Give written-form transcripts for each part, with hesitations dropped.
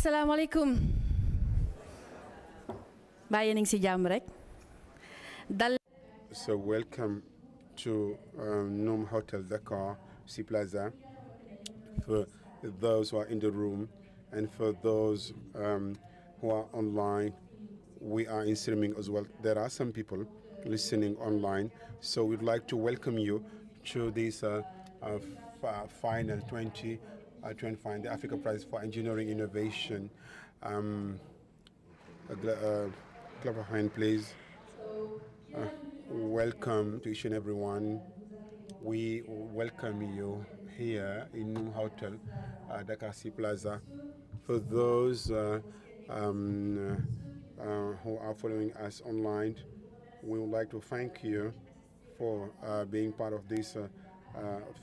Assalamualaikum. Bàyyi nañ ci jàmm rek. So welcome to Noom Hotel Dakar, Sea Plaza. For those who are in the room and for those who are online, we are in streaming as well. There are some people listening online, so we'd like to welcome you to this final 2025, the Africa Prize for Engineering Innovation. Clap of hand, please. Welcome to each and everyone. We welcome you here in Noom Hotel, Dakar Sea Plaza. For those who are following us online, we would like to thank you for being part of this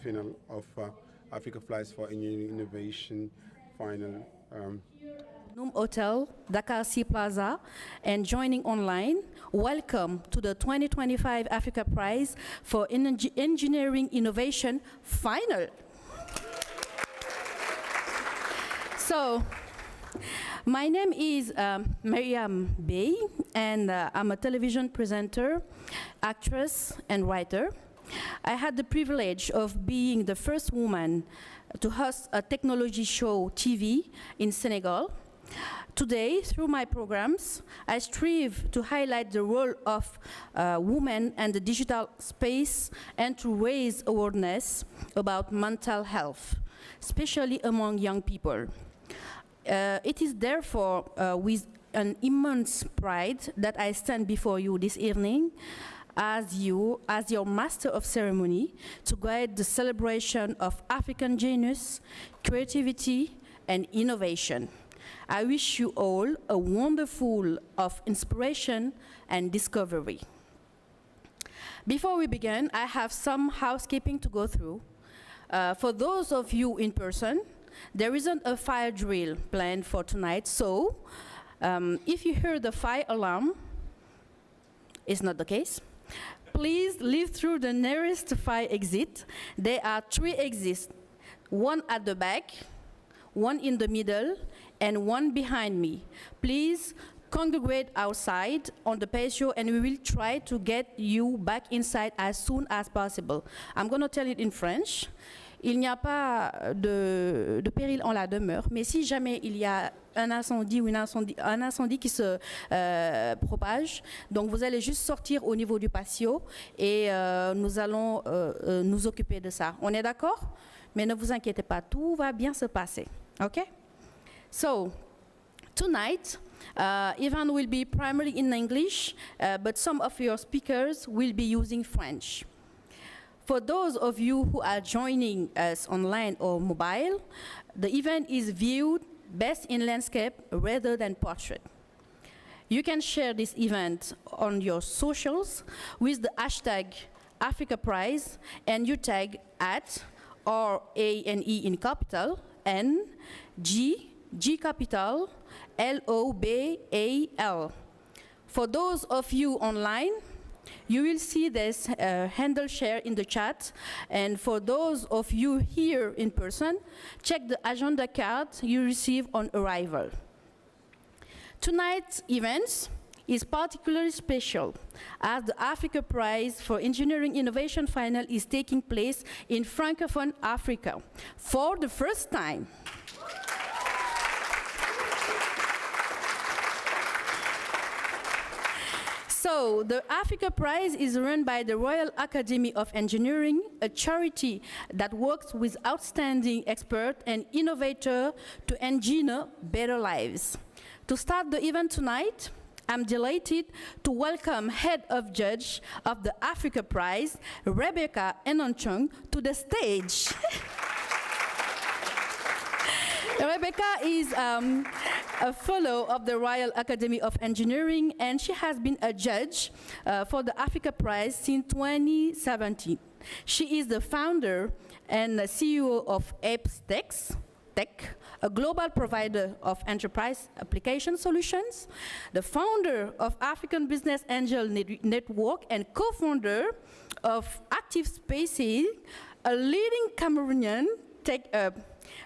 final of Africa Prize for Engineering Innovation final. Noom Hotel, Dakar Sea Plaza, and joining online, welcome to the 2025 Africa Prize for Engineering Innovation final. So, my name is Maryam Beye, and I'm a television presenter, actress, and writer. I had the privilege of being the first woman to host a technology show TV in Senegal. Today, through my programs, I strive to highlight the role of women and the digital space and to raise awareness about mental health, especially among young people. It is therefore with an immense pride that I stand before you this evening as your master of ceremony to guide the celebration of African genius, creativity, and innovation. I wish you all a wonderful of inspiration and discovery. Before we begin, I have some housekeeping to go through. For those of you in person, there isn't a fire drill planned for tonight, so if you hear the fire alarm, it's not the case. Please leave through the nearest fire exit. There are 3 exits, one at the back, one in the middle, and one behind me. Please congregate outside on the patio, and we will try to get you back inside as soon as possible. I'm going to tell it in French. Il n'y a pas de péril en la demeure, mais si jamais il y a un incendie ou un incendie qui se propage, donc vous allez juste sortir au niveau du patio et nous allons nous occuper de ça. On est d'accord? Mais ne vous inquiétez pas, tout va bien se passer. Okay? So, tonight, event will be primarily in English, but some of your speakers will be using French. For those of you who are joining us online or mobile, the event is viewed best in landscape rather than portrait. You can share this event on your socials with the hashtag Africa Prize and you tag at RANE in capital N G capital LOBAL. For those of you online, you will see this handle share in the chat, and for those of you here in person, check the agenda card you receive on arrival. Tonight's event is particularly special as the Africa Prize for Engineering Innovation final is taking place in Francophone Africa for the first time. So, the Africa Prize is run by the Royal Academy of Engineering, a charity that works with outstanding experts and innovators to engineer better lives. To start the event tonight, I'm delighted to welcome Head of Judge of the Africa Prize, Rebecca Enonchong, to the stage. Rebecca is a fellow of the Royal Academy of Engineering, and she has been a judge for the Africa Prize since 2017. She is the founder and CEO of Apes Tech, a global provider of enterprise application solutions, the founder of African Business Angel Network, and co-founder of Active Spaces, a leading Cameroonian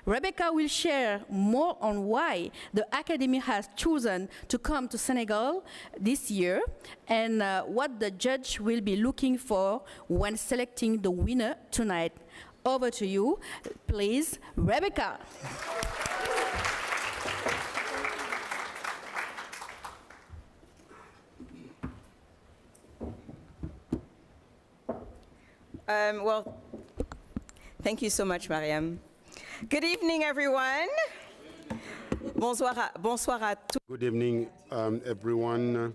Rebecca will share more on why the Academy has chosen to come to Senegal this year and what the judge will be looking for when selecting the winner tonight. Over to you, please, Rebecca. Well, thank you so much, Maryam. Good evening, everyone. Bonsoir à tous. Good evening, everyone.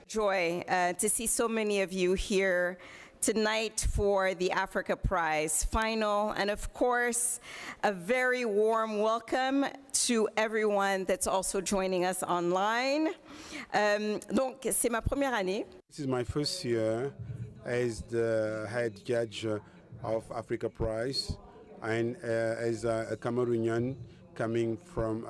Joy to see so many of you here tonight for the Africa Prize final, and of course, a very warm welcome to everyone that's also joining us online. Donc, c'est ma première année. This is my first year as the head judge of Africa Prize, and as a Cameroonian coming from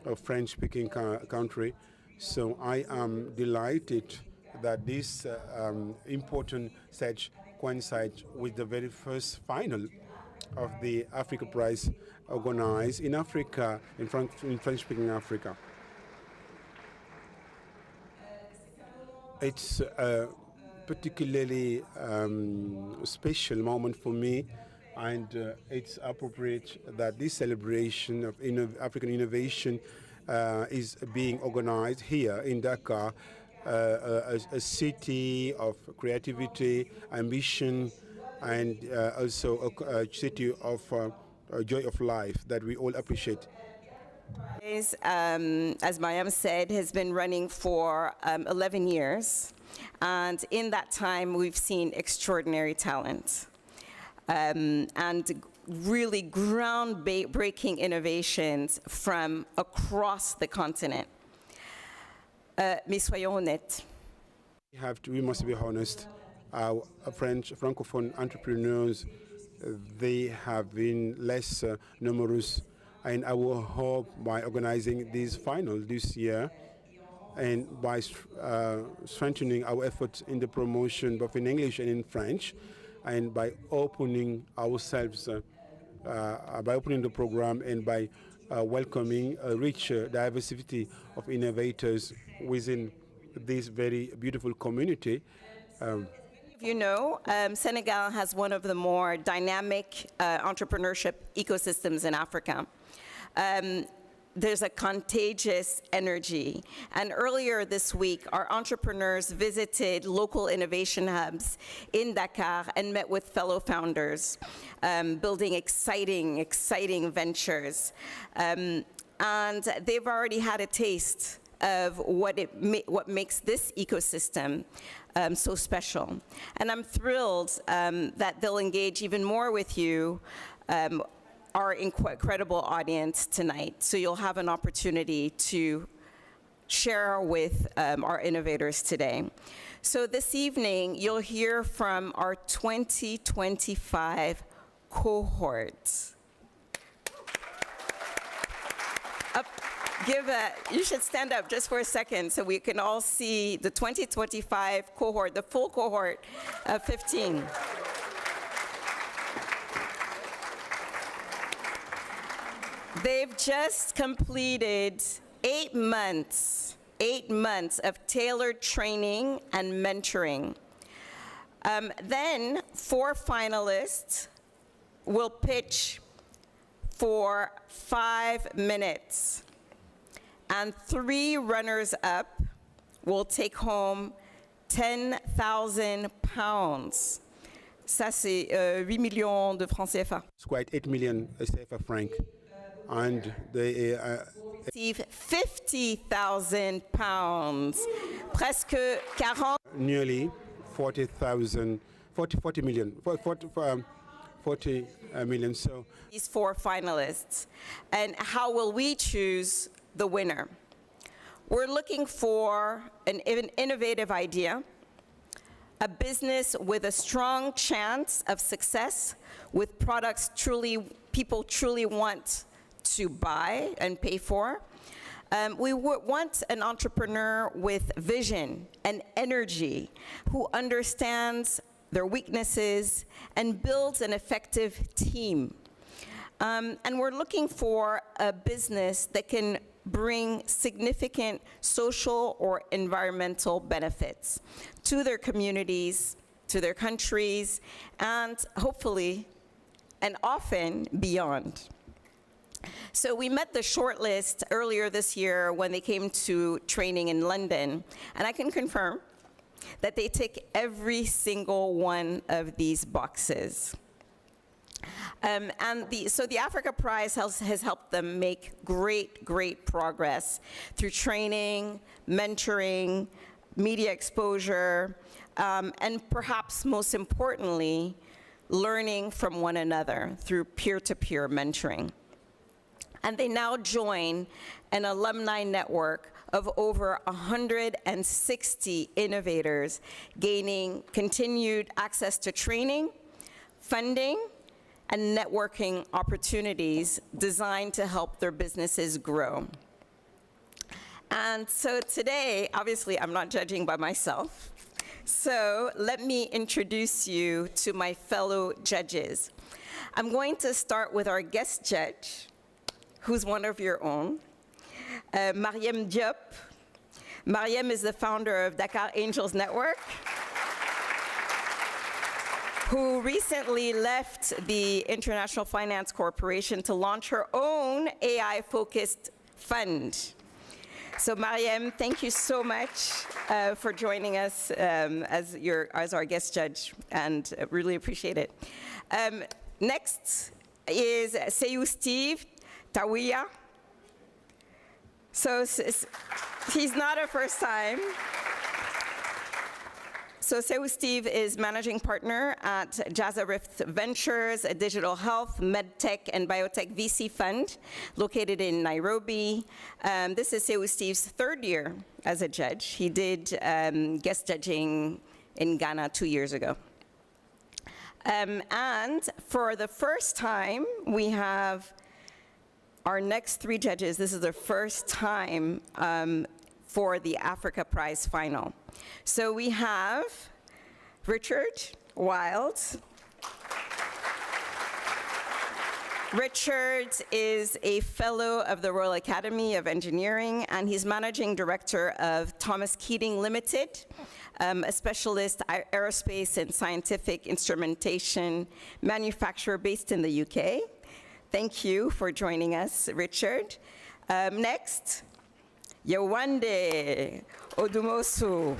a French-speaking country. So I am delighted that this important stage coincides with the very first final of the Africa Prize organized in Africa, in French-speaking Africa. It's a particularly special moment for me, and it's appropriate that this celebration of African innovation is being organized here in Dakar, a city of creativity, ambition, and also a city of joy of life that we all appreciate. As Maryam said, has been running for 11 years, and in that time we've seen extraordinary talent and really groundbreaking innovations from across the continent. Mais soyons honnêtes. We must be honest. Our Francophone entrepreneurs, they have been less numerous, and our hope by organizing this final this year and by strengthening our efforts in the promotion both in English and in French, and by opening ourselves, by opening the program and by welcoming a rich diversity of innovators within this very beautiful community. You know, Senegal has one of the more dynamic entrepreneurship ecosystems in Africa. There's a contagious energy. And earlier this week, our entrepreneurs visited local innovation hubs in Dakar and met with fellow founders, building exciting ventures. And they've already had a taste of what makes this ecosystem so special. And I'm thrilled that they'll engage even more with you, our incredible audience tonight. So you'll have an opportunity to share with our innovators today. So this evening, you'll hear from our 2025 cohort. You should stand up just for a second so we can all see the 2025 cohort, the full cohort of 15. They've just completed 8 months of tailored training and mentoring. Then 4 finalists will pitch for 5 minutes. And 3 runners-up will take home 10,000 pounds. Ça, c'est 8 millions de francs CFA. It's quite 8 million CFA franc. And they receive 50,000 pounds. Presque 40. Nearly 40 million. So these 4 finalists. And how will we choose the winner? We're looking for an innovative idea, a business with a strong chance of success, with products people truly want to buy and pay for, We want an entrepreneur with vision and energy who understands their weaknesses and builds an effective team. And we're looking for a business that can bring significant social or environmental benefits to their communities, to their countries, and hopefully, and often beyond. So we met the shortlist earlier this year when they came to training in London, and I can confirm that they tick every single one of these boxes. So the Africa Prize has helped them make great progress through training, mentoring, media exposure, and perhaps most importantly, learning from one another through peer-to-peer mentoring. And they now join an alumni network of over 160 innovators, gaining continued access to training, funding, and networking opportunities designed to help their businesses grow. And so today, obviously, I'm not judging by myself. So let me introduce you to my fellow judges. I'm going to start with our guest judge, who's one of your own, Maryam Diop. Maryam is the founder of Dakar Angels Network, who recently left the International Finance Corporation to launch her own AI-focused fund. So Maryam, thank you so much for joining us as our guest judge, and really appreciate it. Next is Seyu Steve Tawiya. So he's not a first time. So Seyu Steve is managing partner at Jazza Rift Ventures, a digital health, medtech, and biotech VC fund located in Nairobi. This is Seyu Steve's third year as a judge. He did guest judging in Ghana 2 years ago. And for the first time, we have our next three judges. This is their first time for the Africa Prize final. So we have Richard Wild. Richard is a fellow of the Royal Academy of Engineering, and he's managing director of Thomas Keating Limited, a specialist aerospace and scientific instrumentation manufacturer based in the UK. Thank you for joining us, Richard. Next, Yewande Odumosu.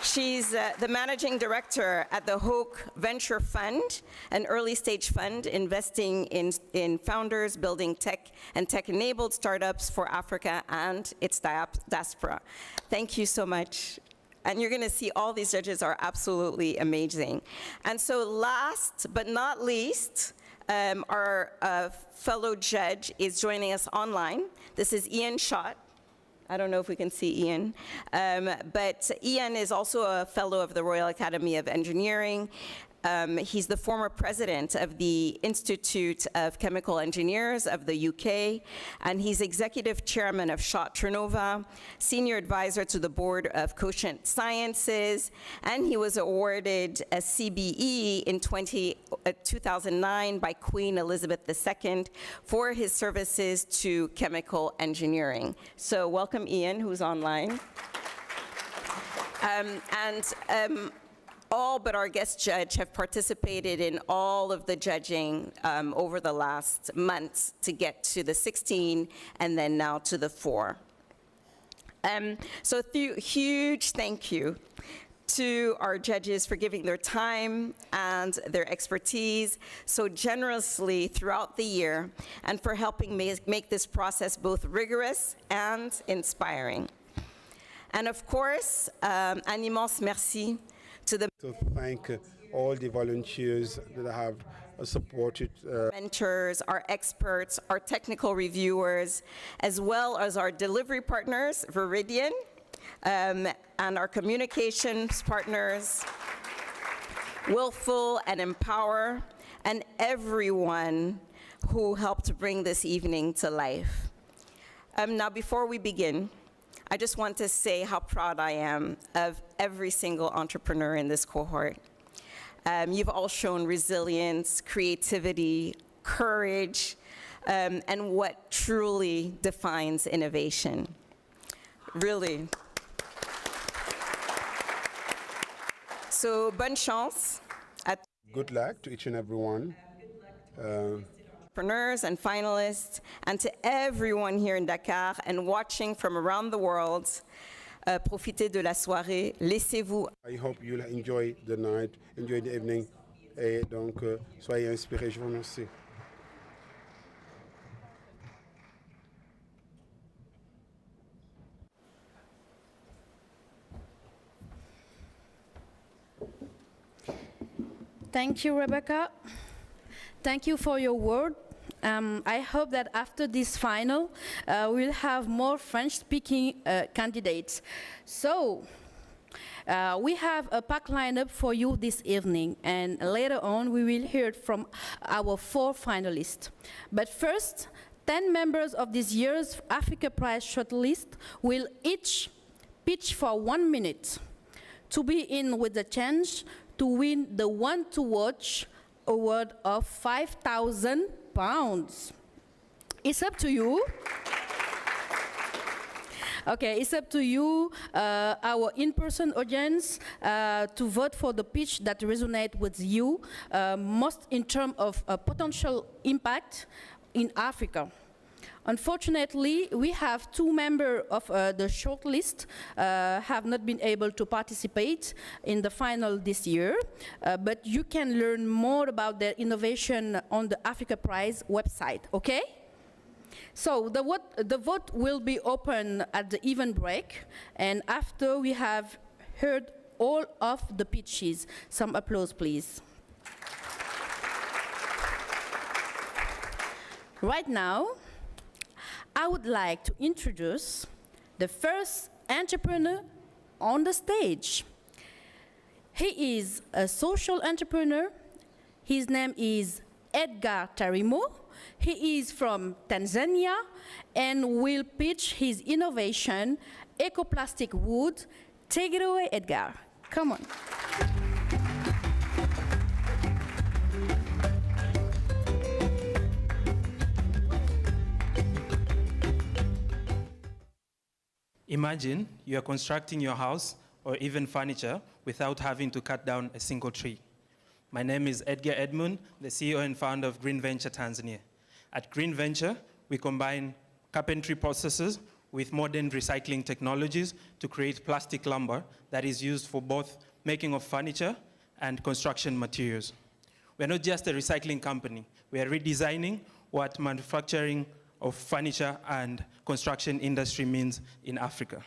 She's the managing director at the Hoke Venture Fund, an early stage fund investing in founders building tech and tech-enabled startups for Africa and its diaspora. Thank you so much. And you're gonna see all these judges are absolutely amazing. And so last but not least, our fellow judge is joining us online. This is Ian Schott. I don't know if we can see Ian, but Ian is also a fellow of the Royal Academy of Engineering. He's the former president of the Institute of Chemical Engineers of the UK, and he's executive chairman of Schott Trinova, senior advisor to the board of Quotient Sciences, and he was awarded a CBE in 2009 by Queen Elizabeth II for his services to chemical engineering. So welcome Ian, who's online. All but our guest judge have participated in all of the judging over the last months to get to the 16 and then now to the 4. So huge thank you to our judges for giving their time and their expertise so generously throughout the year and for helping make this process both rigorous and inspiring. And of course, un immense merci to thank all the volunteers that have supported mentors, our experts, our technical reviewers, as well as our delivery partners, Veridian, and our communications partners, Willful and Empower, and everyone who helped bring this evening to life. Now, before we begin, I just want to say how proud I am of every single entrepreneur in this cohort. You've all shown resilience, creativity, courage, and what truly defines innovation. Really. So, bonne chance. Good luck to each and every one. Entrepreneurs and finalists, and to everyone here in Dakar and watching from around the world. Profitez de la soirée, laissez-vous. I hope you'll enjoy the night, enjoy the evening, et donc soyez inspirés. Je vous remercie. Thank you, Rebecca. Thank you for your word. I hope that after this final, we'll have more French-speaking candidates. So, we have a packed lineup for you this evening, and later on we will hear from our 4 finalists. But first, 10 members of this year's Africa Prize shortlist will each pitch for 1 minute to be in with the chance to win the One to Watch award of £5,000. It's up to you. Okay, it's up to you, our in-person audience, to vote for the pitch that resonates with you, most in terms of potential impact in Africa. Unfortunately, we have 2 members of the shortlist have not been able to participate in the final this year, but you can learn more about their innovation on the Africa Prize website, okay? So the vote will be open at the event break, and after we have heard all of the pitches. Some applause, please. Right now, I would like to introduce the first entrepreneur on the stage. He is a social entrepreneur. His name is Edgar Tarimo. He is from Tanzania and will pitch his innovation, Ecoplastic Wood. Take it away, Edgar. Come on. Imagine you are constructing your house or even furniture without having to cut down a single tree. My name is Edgar Edmund, the CEO and founder of Green Venture Tanzania. At Green Venture, we combine carpentry processes with modern recycling technologies to create plastic lumber that is used for both making of furniture and construction materials. We're not just a recycling company. We are redesigning what manufacturing of furniture and construction industry means in Africa.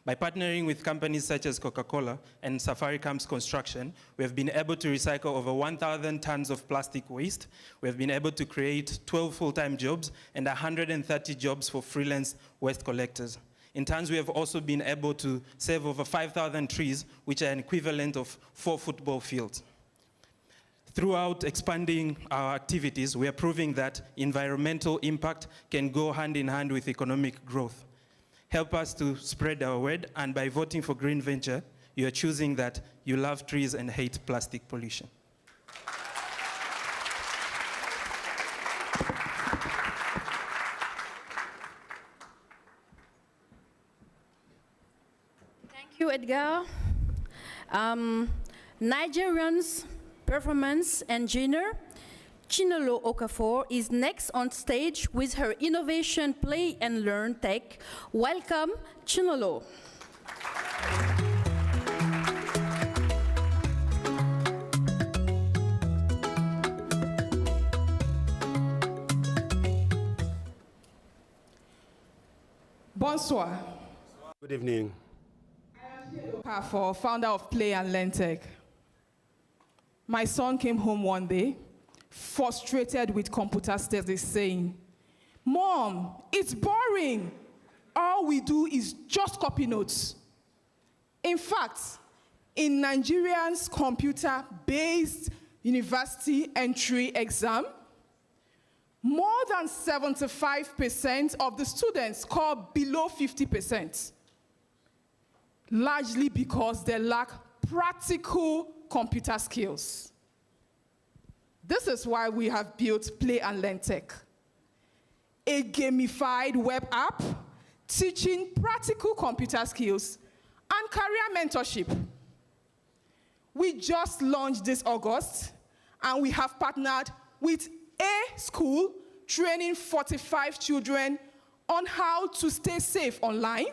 By partnering with companies such as Coca-Cola and Safari Camps Construction, we have been able to recycle over 1,000 tons of plastic waste. We have been able to create 12 full-time jobs and 130 jobs for freelance waste collectors. In turn, we have also been able to save over 5,000 trees, which are an equivalent of 4 football fields. Throughout expanding our activities, we are proving that environmental impact can go hand in hand with economic growth. Help us to spread our word, and by voting for Green Venture, you are choosing that you love trees and hate plastic pollution. Thank you, Edgar. Nigerian's performance engineer, Chinelo Okafor, is next on stage with her innovation Play and Learn tech. Welcome, Chinelo. Bonsoir. Good evening. For founder of Play and Learn Tech. My son came home one day, frustrated with computer studies, saying, "Mom, it's boring. All we do is just copy notes." In fact, in Nigerian's computer-based university entry exam, More than 75% of the students score below 50%, largely because they lack practical computer skills. This is why we have built Play and Learn Tech, a gamified web app teaching practical computer skills and career mentorship. We just launched this August, and we have partnered with a school training 45 children on how to stay safe online.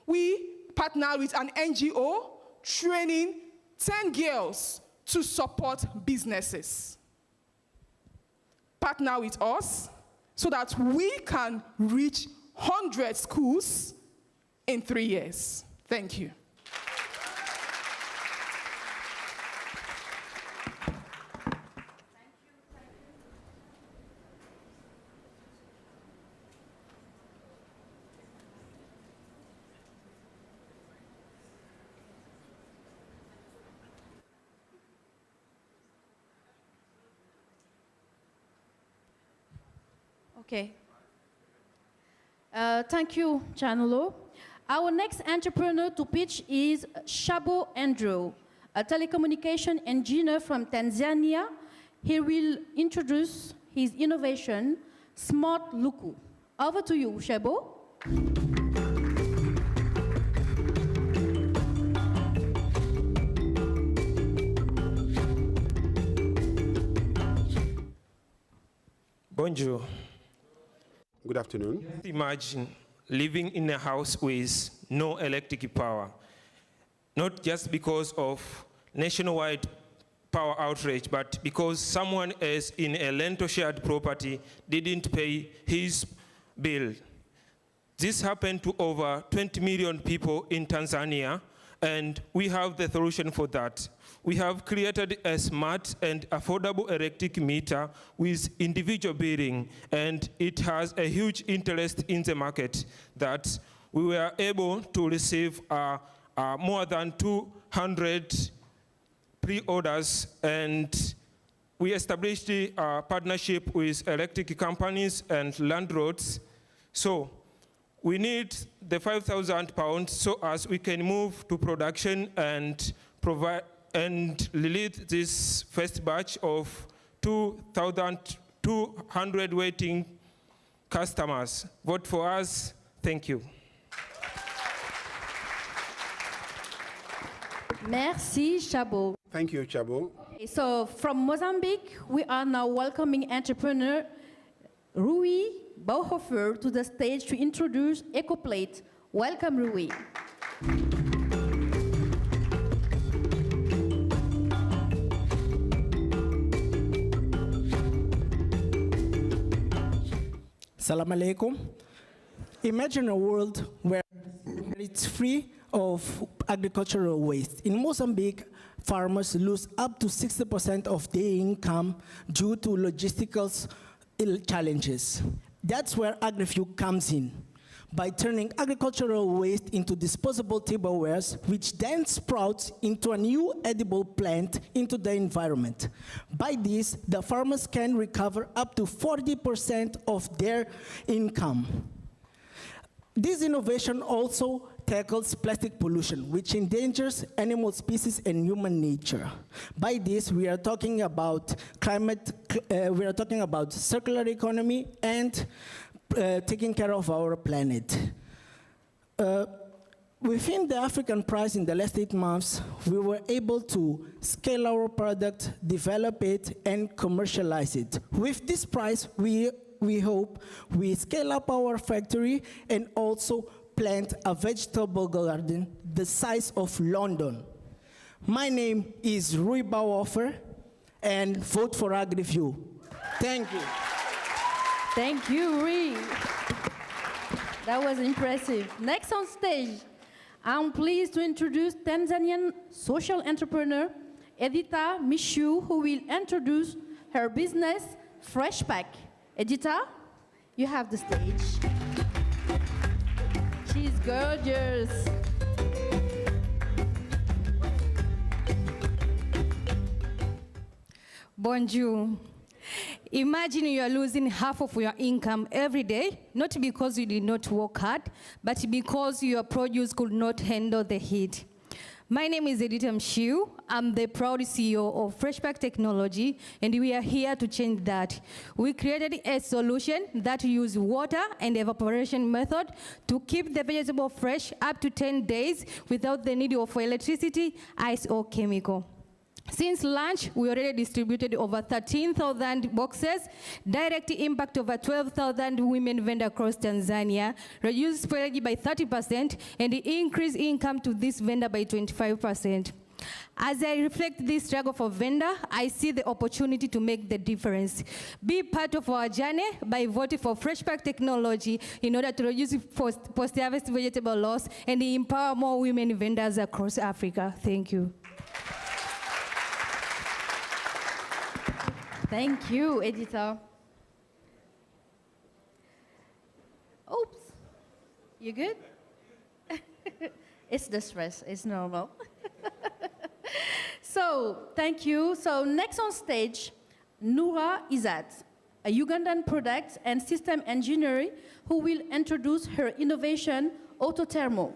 We partnered with an NGO training 10 girls to support businesses. Partner with us so that we can reach 100 schools in 3 years. Thank you. Okay. Thank you, Chanelo. Our next entrepreneur to pitch is Shabo Andrew, a telecommunication engineer from Tanzania. He will introduce his innovation, Smart Luku. Over to you, Shabo. Bonjour. Good afternoon. Imagine living in a house with no electric power, not just because of nationwide power outrage, but because someone else in a rental shared property didn't pay his bill. This happened to over 20 million people in Tanzania, and we have the solution for that. We have created a smart and affordable electric meter with individual billing, and it has a huge interest in the market that we were able to receive more than 200 pre-orders, and we established a partnership with electric companies and landlords. So we need the £5,000 so as we can move to production and provide and release this first batch of 2,200 waiting customers. Vote for us. Thank you. Merci, Shabo. Thank you, Chabo. Okay, so from Mozambique, we are now welcoming entrepreneur Rui Bauhofer to the stage to introduce EcoPlate. Welcome, Rui. Salam alaikum. Imagine a world where it's free of agricultural waste. In Mozambique, farmers lose up to 60% of their income due to logistical challenges. That's where AgriFuel comes in, by turning agricultural waste into disposable tableware, which then sprouts into a new edible plant into the environment. By this, the farmers can recover up to 40% of their income. This innovation also tackles plastic pollution, which endangers animal species and human nature. By this, we are talking about we are talking about circular economy and taking care of our planet. Within the African prize in the last 8 months, we were able to scale our product, develop it, and commercialize it. With this prize, we hope we scale up our factory and also plant a vegetable garden the size of London. My name is Rui Bauhofer, and vote for AgriFuel. Thank you. Thank you, Rui. That was impressive. Next on stage, I'm pleased to introduce Tanzanian social entrepreneur Edita Mishu, who will introduce her business, Fresh Pack. Edita, you have the stage. She's gorgeous. Bonjour. Imagine you are losing half of your income every day, not because you did not work hard, but because your produce could not handle the heat. My name is Edith Mshiu. I'm the proud CEO of FREng Technology, and we are here to change that. We created a solution that uses water and evaporation method to keep the vegetable fresh up to 10 days without the need of electricity, ice, or chemical. Since launch, we already distributed over 13,000 boxes, direct impact over 12,000 women vendors across Tanzania, reduced spoilage by 30%, and increased income to this vendor by 25%. As I reflect this struggle for vendor, I see the opportunity to make the difference. Be part of our journey by voting for FREng Technology in order to reduce post-harvest vegetable loss and empower more women vendors across Africa. Thank you. Thank you, editor. Oops. You good? It's the stress. It's normal. So, thank you. So, next on stage, Noura Izzat, a Ugandan product and system engineer who will introduce her innovation, Autothermo.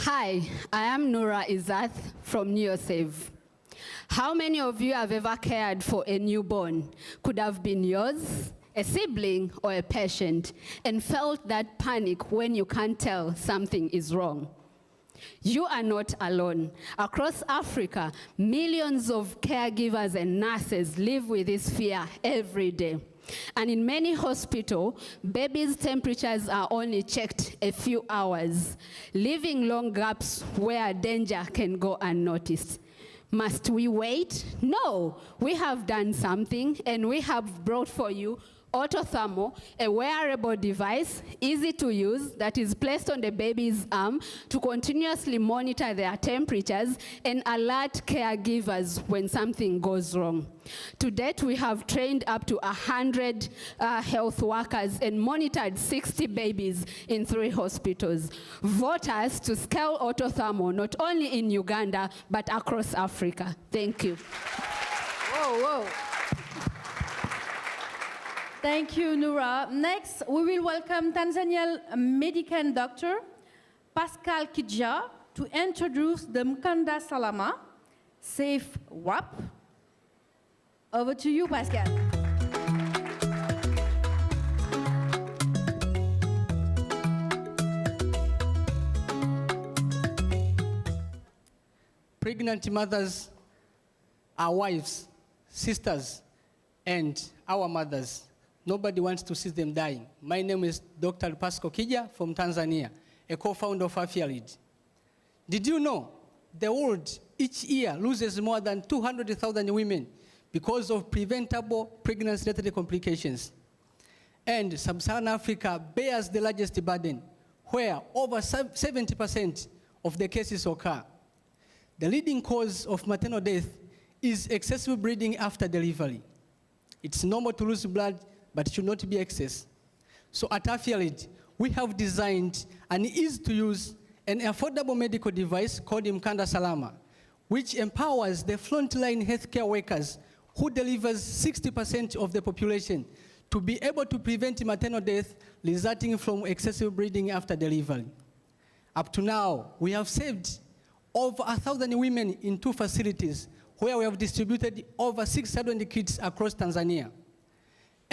Hi, I am Noura Izzat from NeoSave. How many of you have ever cared for a newborn? Could have been yours, a sibling, or a patient, and felt that panic when you can't tell something is wrong. You are not alone. Across Africa, millions of caregivers and nurses live with this fear every day. And in many hospitals, babies' temperatures are only checked a few hours, leaving long gaps where danger can go unnoticed. Must we wait? No, we have done something, and we have brought for you Autothermo, a wearable device, easy to use, that is placed on the baby's arm to continuously monitor their temperatures and alert caregivers when something goes wrong. To date, we have trained up to 100 health workers and monitored 60 babies in 3 hospitals. Vote us to scale Autothermo not only in Uganda, but across Africa. Thank you. Whoa, whoa. Thank you, Noura. Next, we will welcome Tanzanian medical doctor Pascal Kija to introduce the Mkanda Salama Safe WAP. Over to you, Pascal. Pregnant mothers, our wives, sisters, and our mothers. Nobody wants to see them dying. My name is Dr. Pascal Kija from Tanzania, a co-founder of FREng. Did you know the world each year loses more than 200,000 women because of preventable pregnancy-related complications? And Sub-Saharan Africa bears the largest burden, where over 70% of the cases occur. The leading cause of maternal death is excessive bleeding after delivery. It's normal to lose blood, but it should not be excess. So at FREng, we have designed an easy-to-use and affordable medical device called Mkanda Salama, which empowers the frontline healthcare workers who delivers 60% of the population to be able to prevent maternal death resulting from excessive bleeding after delivery. Up to now, we have saved over 1,000 women in 2 facilities where we have distributed over 600 kits across Tanzania.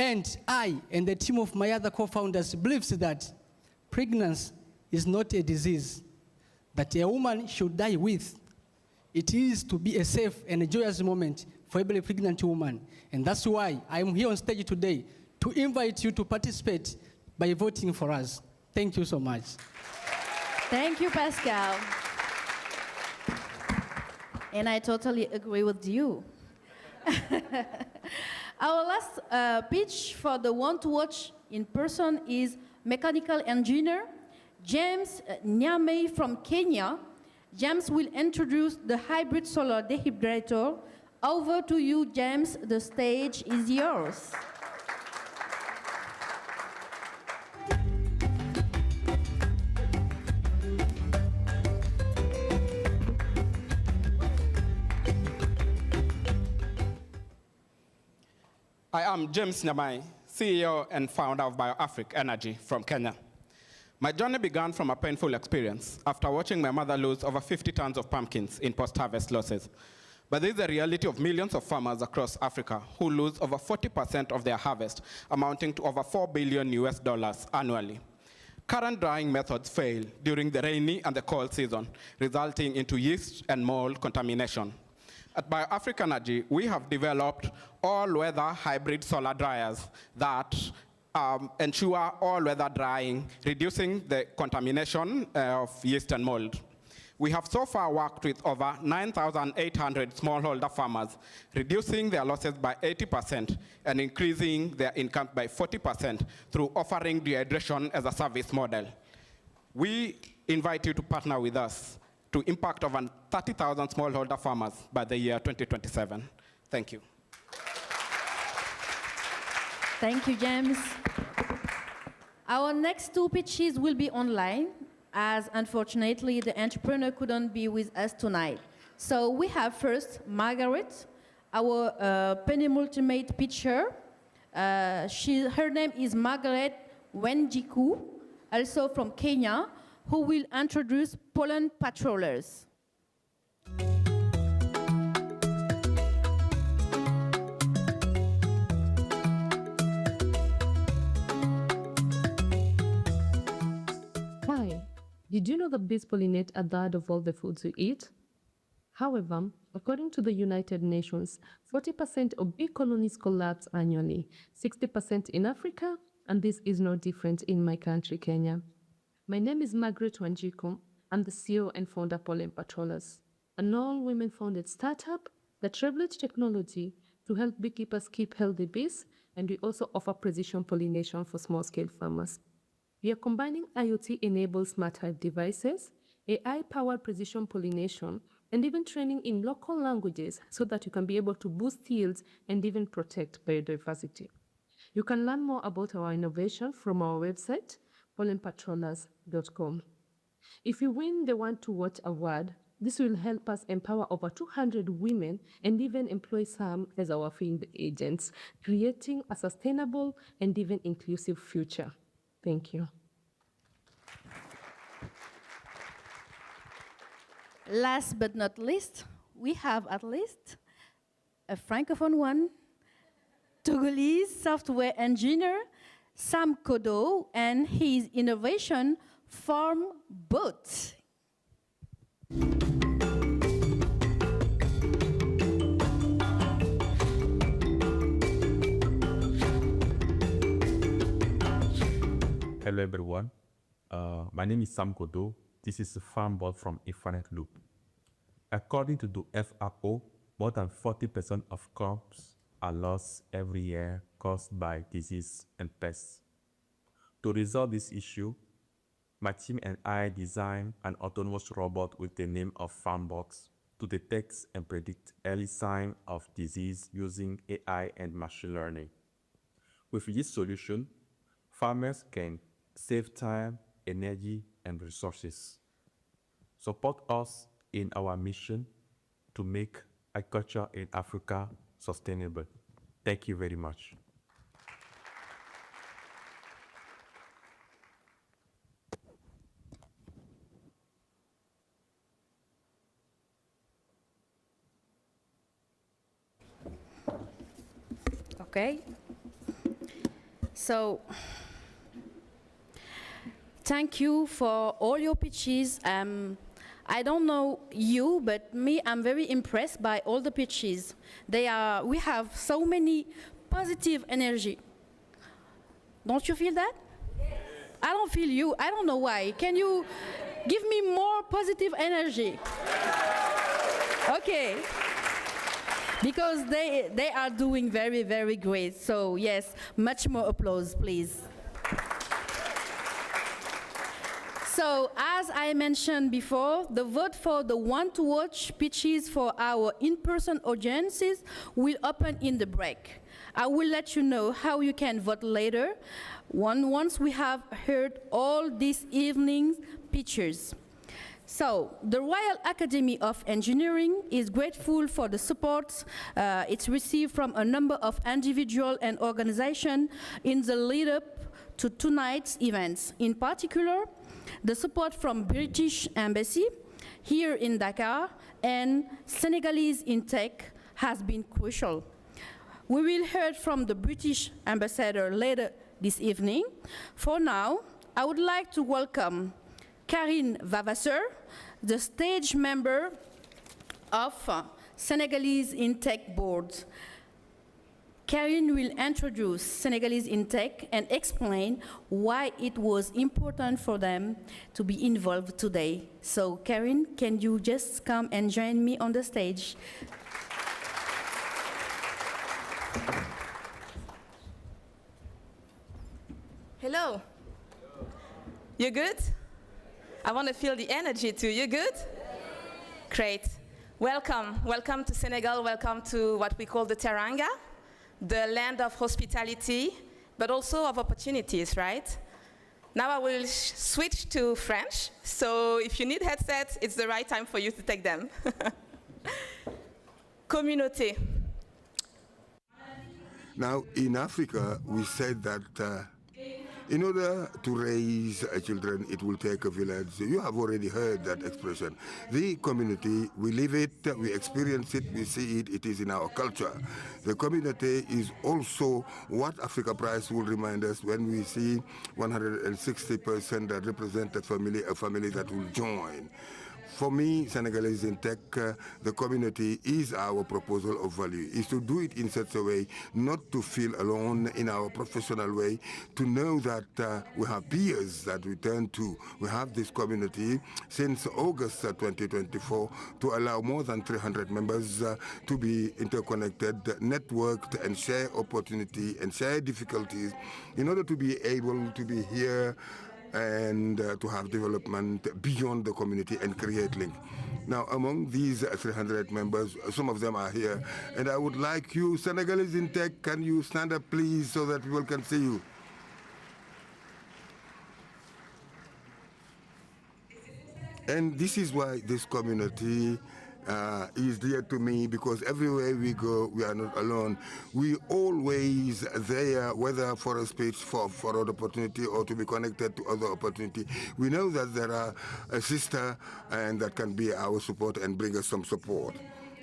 And I and the team of my other co-founders believes that pregnancy is not a disease that a woman should die with. It is to be a safe and a joyous moment for every pregnant woman. And that's why I'm here on stage today to invite you to participate by voting for us. Thank you so much. Thank you, Pascal. And I totally agree with you. Our last pitch for the one to watch in person is mechanical engineer James Nyame from Kenya. James will introduce the hybrid solar dehydrator. Over to you, James. The stage is yours. I am James Nyamai, CEO and founder of BioAfric Energy from Kenya. My journey began from a painful experience after watching my mother lose over 50 tons of pumpkins in post-harvest losses. But this is the reality of millions of farmers across Africa who lose over 40% of their harvest, amounting to over $4 billion annually. Current drying methods fail during the rainy and the cold season, resulting into yeast and mold contamination. At BioAfric Energy, we have developed all-weather hybrid solar dryers that ensure all-weather drying, reducing the contamination of yeast and mold. We have so far worked with over 9,800 smallholder farmers, reducing their losses by 80% and increasing their income by 40% through offering dehydration as a service model. We invite you to partner with us to impact over 30,000 smallholder farmers by the year 2027. Thank you. Thank you, James. Our next two pitches will be online, as unfortunately the entrepreneur couldn't be with us tonight. So we have first Margaret, our penultimate pitcher. Her name is Margaret Wenjiku, also from Kenya, who will introduce pollen patrollers. Hi, did you know that bees pollinate a third of all the foods we eat? However, according to the United Nations, 40% of bee colonies collapse annually, 60% in Africa, and this is no different in my country, Kenya. My name is Margaret Wanjiku. I'm the CEO and founder of Pollen Patrollers, an all-women founded startup that leverages technology to help beekeepers keep healthy bees, and we also offer precision pollination for small-scale farmers. We are combining IoT-enabled smart hive devices, AI-powered precision pollination, and even training in local languages so that you can be able to boost yields and even protect biodiversity. You can learn more about our innovation from our website, pollenpatrollers.com. If you win the Want to Watch award, this will help us empower over 200 women and even employ some as our field agents, creating a sustainable and even inclusive future. Thank you. Last but not least, we have at least a Francophone one, Togolese software engineer, Sam Kodo, and his innovation, Farm Boat. Hello everyone, my name is Sam Kodo. This is a farm bot from Infinite Loop. According to the FAO, more than 40% of crops are lost every year caused by disease and pests. To resolve this issue, my team and I designed an autonomous robot with the name of FarmBox to detect and predict early signs of disease using AI and machine learning. With this solution, farmers can save time, energy, and resources. Support us in our mission to make agriculture in Africa sustainable. Thank you very much. Okay. So, thank you for all your pitches. I don't know you, but me, I'm very impressed by all the pitches. We have so many positive energy. Don't you feel that? Yes. I don't feel you. I don't know why. Can you give me more positive energy? Okay. Because they are doing very, very great. So yes, much more applause, please. So, as I mentioned before, the vote for the Want to Watch pitches for our in-person audiences will open in the break. I will let you know how you can vote later, once we have heard all this evening's pitches. So, the Royal Academy of Engineering is grateful for the support it's received from a number of individuals and organizations in the lead-up to tonight's events. In particular, the support from British Embassy here in Dakar and Senegalese in Tech has been crucial. We will hear from the British ambassador later this evening. For now, I would like to welcome Carine Vavasseur, the stage member of Senegalese in Tech Board. Carine will introduce Senegalese in Tech and explain why it was important for them to be involved today. So, Carine, can you just come and join me on the stage? Hello. You good? I want to feel the energy too. You good? Great. Welcome. Welcome to Senegal. Welcome to what we call the Teranga, the land of hospitality, but also of opportunities, right? Now I will switch to French. So if you need headsets, it's the right time for you to take them. Communauté. Now, in Africa, we said that in order to raise children, it will take a village. You have already heard that expression. The community, we live it, we experience it, we see it, it is in our culture. The community is also what Africa Prize will remind us when we see 160% that represent a family that will join. For me, Senegalese in Tech, the community is our proposal of value, is to do it in such a way, not to feel alone in our professional way, to know that we have peers that we turn to. We have this community since August 2024 to allow more than 300 members to be interconnected, networked, and share opportunity and share difficulties in order to be able to be here and to have development beyond the community and create link. Now, among these 300 members, some of them are here, and I would like you, Senegalese in Tech, can you stand up, please, so that people can see you? And this is why this community is dear to me, because everywhere we go, we are not alone. We always there, whether for a speech, for other opportunity, or to be connected to other opportunity. We know that there are a sister, and that can be our support and bring us some support.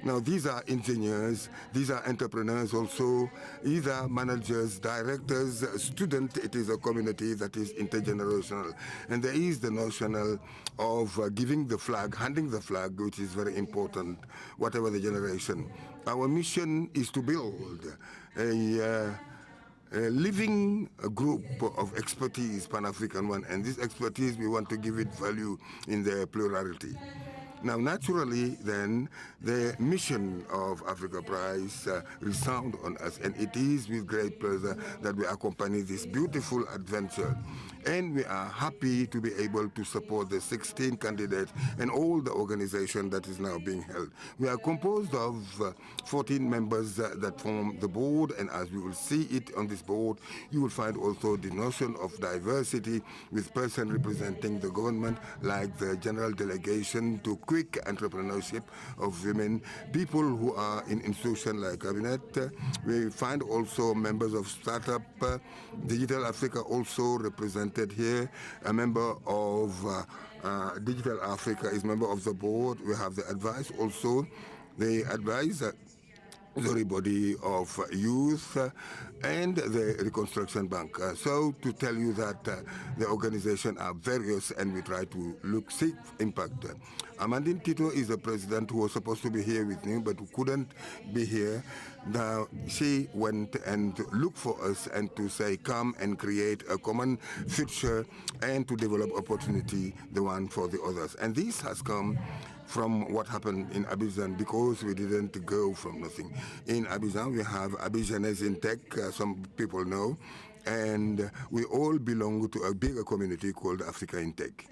Now, these are engineers, these are entrepreneurs also, these are managers, directors, students. It is a community that is intergenerational. And there is the notion of giving the flag, handing the flag, which is very important, whatever the generation. Our mission is to build a living group of expertise, Pan-African one, and this expertise, we want to give it value in their plurality. Now, naturally, then, the mission of Africa Prize resound on us, and it is with great pleasure that we accompany this beautiful adventure. And we are happy to be able to support the 16 candidates and all the organization that is now being held. We are composed of 14 members that form the board, and as we will see it on this board, you will find also the notion of diversity with persons representing the government, like the general delegation to quick entrepreneurship of women, people who are in institutions like Cabinet. We find also members of startup, Digital Africa also represented here. A member of Digital Africa is member of the board. We have the advice also. They advise the body of youth and the Reconstruction Bank. So to tell you that the organization are various, and we try to seek impact. Amandine Tito is the president who was supposed to be here with me, but who couldn't be here. Now, she went and looked for us and to say, come and create a common future and to develop opportunity, the one for the others. And this has come from what happened in Abidjan, because we didn't go from nothing. In Abidjan, we have Abidjanese in Tech, some people know, and we all belong to a bigger community called Africa in Tech.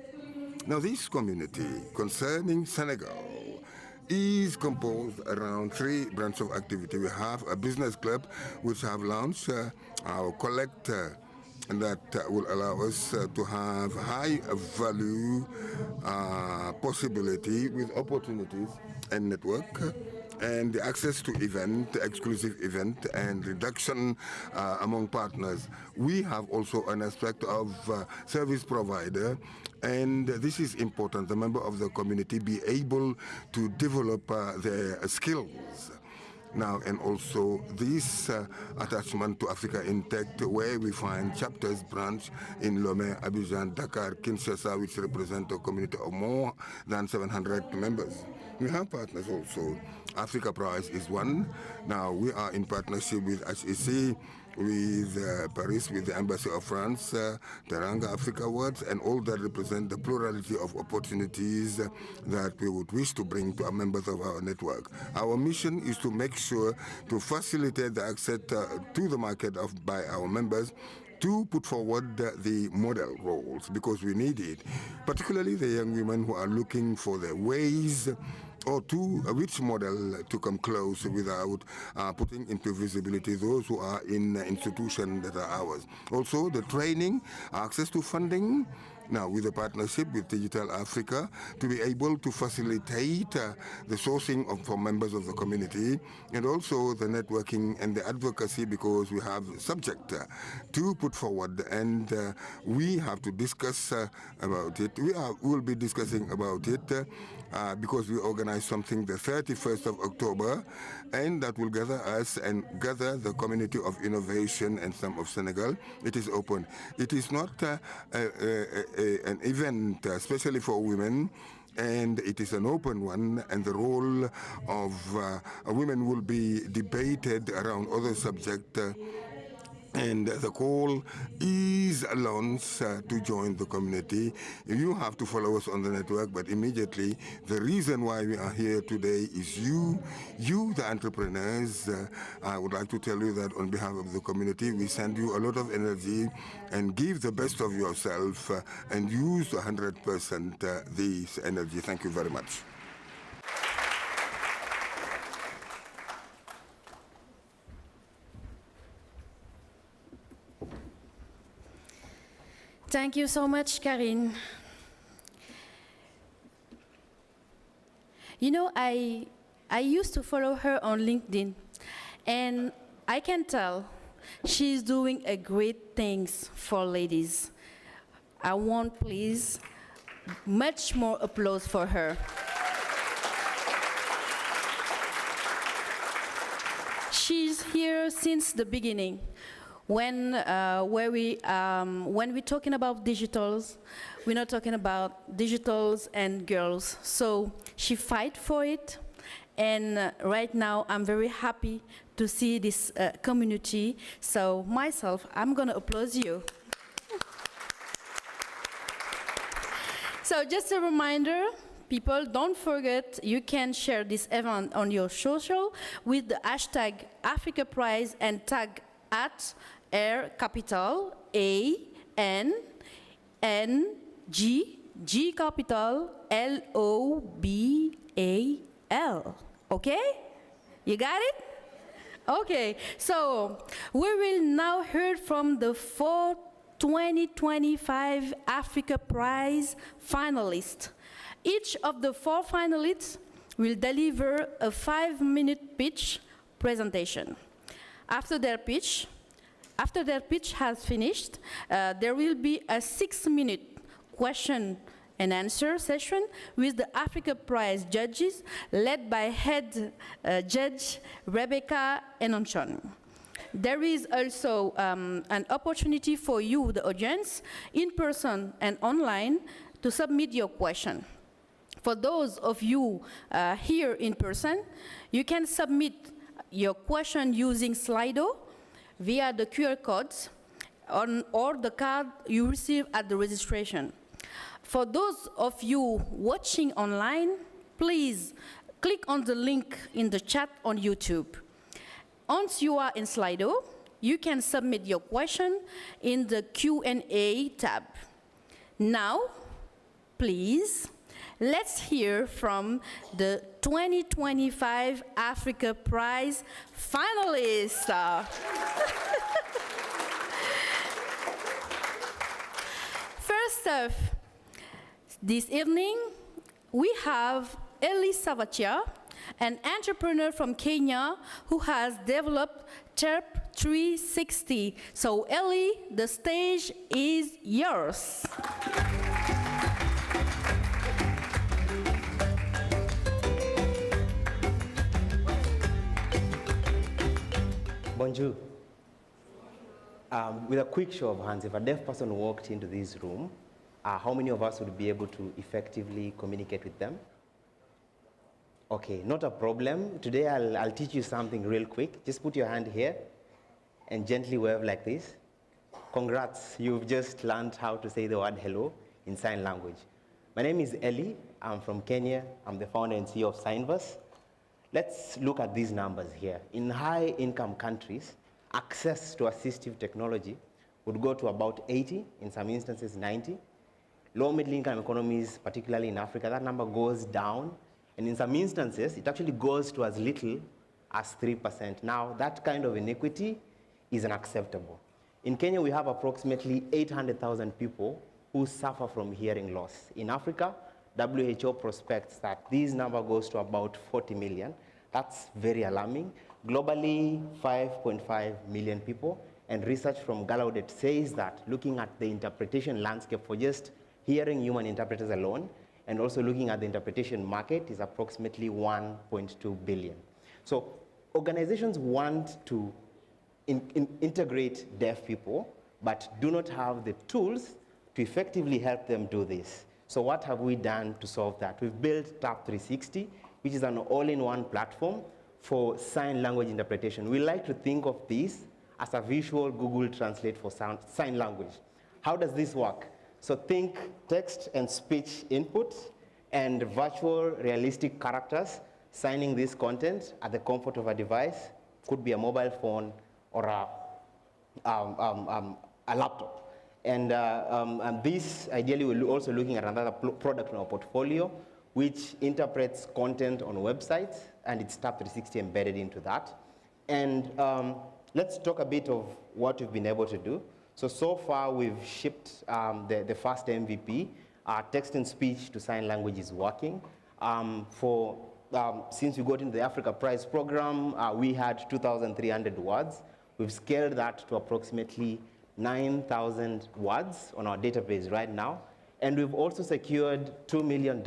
Now, this community concerning Senegal is composed around 3 branches of activity. We have a business club which have launched our collect that will allow us to have high value possibility with opportunities and network, and the access to event, exclusive event, and reduction among partners. We have also an aspect of service provider, and this is important. The member of the community be able to develop their skills. Now, and also this attachment to Africa in Tech, where we find chapters branch in Lomé, Abidjan, Dakar, Kinshasa, which represent a community of more than 700 members. We have partners also. Africa Prize is one. Now, we are in partnership with HEC, with Paris, with the Embassy of France, Teranga Africa Awards, and all that represent the plurality of opportunities that we would wish to bring to our members of our network. Our mission is to make sure to facilitate the access to the market by our members, to put forward the model roles, because we need it, particularly the young women who are looking for the ways or to which model to come close without putting into visibility those who are in institutions that are ours. Also, the training, access to funding, now with a partnership with Digital Africa to be able to facilitate the sourcing for members of the community, and also the networking and the advocacy, because we have subject to put forward, and we have to discuss about it. We will be discussing about it because we organize something the 31st of October, and that will gather us and gather the community of innovation and some of Senegal. It is open. It is not an event especially for women, and it is an open one, and the role of women will be debated around other subjects. And the call is launched to join the community. You have to follow us on the network, but immediately the reason why we are here today is you, the entrepreneurs. I would like to tell you that on behalf of the community, we send you a lot of energy, and give the best of yourself and use 100% this energy. Thank you very much. Thank you so much, Carine. You know, I used to follow her on LinkedIn, and I can tell she's doing a great things for ladies. I want, please, much more applause for her. She's here since the beginning. When we're talking about digitals, we're not talking about digitals and girls. So she fight for it, and right now I'm very happy to see this community. So myself, I'm gonna applaud you. So just a reminder, people, don't forget, you can share this event on your social with the hashtag Africa Prize and tag at Air capital ANNG G capital LOBAL. Okay? You got it? Okay. So we will now hear from the 4 2025 Africa Prize finalists. Each of the 4 finalists will deliver a 5-minute pitch presentation. After their pitch has finished, there will be a 6-minute question and answer session with the Africa Prize judges, led by head judge Rebecca Enonchong. There is also an opportunity for you, the audience, in person and online, to submit your question. For those of you here in person, you can submit your question using Slido via the QR codes or the card you receive at the registration. For those of you watching online, please click on the link in the chat on YouTube. Once you are in Slido, you can submit your question in the Q&A tab. Now, please, let's hear from the 2025 Africa Prize finalists. myself, this evening, we have Ellie Savatia, an entrepreneur from Kenya who has developed TERP 360. So Ellie, the stage is yours. Bonjour. With a quick show of hands, if a deaf person walked into this room, how many of us would be able to effectively communicate with them? Okay, not a problem. Today I'll teach you something real quick. Just put your hand here and gently wave like this. Congrats, you've just learned how to say the word hello in sign language. My name is Ellie. I'm from Kenya. I'm the founder and CEO of Signverse. Let's look at these numbers here. In high-income countries, access to assistive technology would go to about 80, in some instances 90. Low middle-income economies, particularly in Africa, that number goes down. And in some instances, it actually goes to as little as 3%. Now, that kind of inequity is unacceptable. In Kenya, we have approximately 800,000 people who suffer from hearing loss. In Africa, WHO prospects that this number goes to about 40 million. That's very alarming. Globally, 5.5 million people. And research from Gallaudet says that looking at the interpretation landscape for just hearing human interpreters alone, and also looking at the interpretation market, is approximately 1.2 billion. So organizations want to integrate deaf people, but do not have the tools to effectively help them do this. So what have we done to solve that? We've built TAP 360, which is an all-in-one platform for sign language interpretation. We like to think of this as a visual Google Translate for sign language. How does this work? So think text and speech input and virtual realistic characters signing this content at the comfort of a device. Could be a mobile phone or a laptop. And this, ideally, we're also looking at another product in our portfolio, which interprets content on websites, and it's TAP 360 embedded into that. And let's talk a bit of what we've been able to do. So far, we've shipped the first MVP. Text and speech to sign language is working. Since we got into the Africa Prize program, we had 2,300 words. We've scaled that to approximately 9,000 words on our database right now. And we've also secured $2 million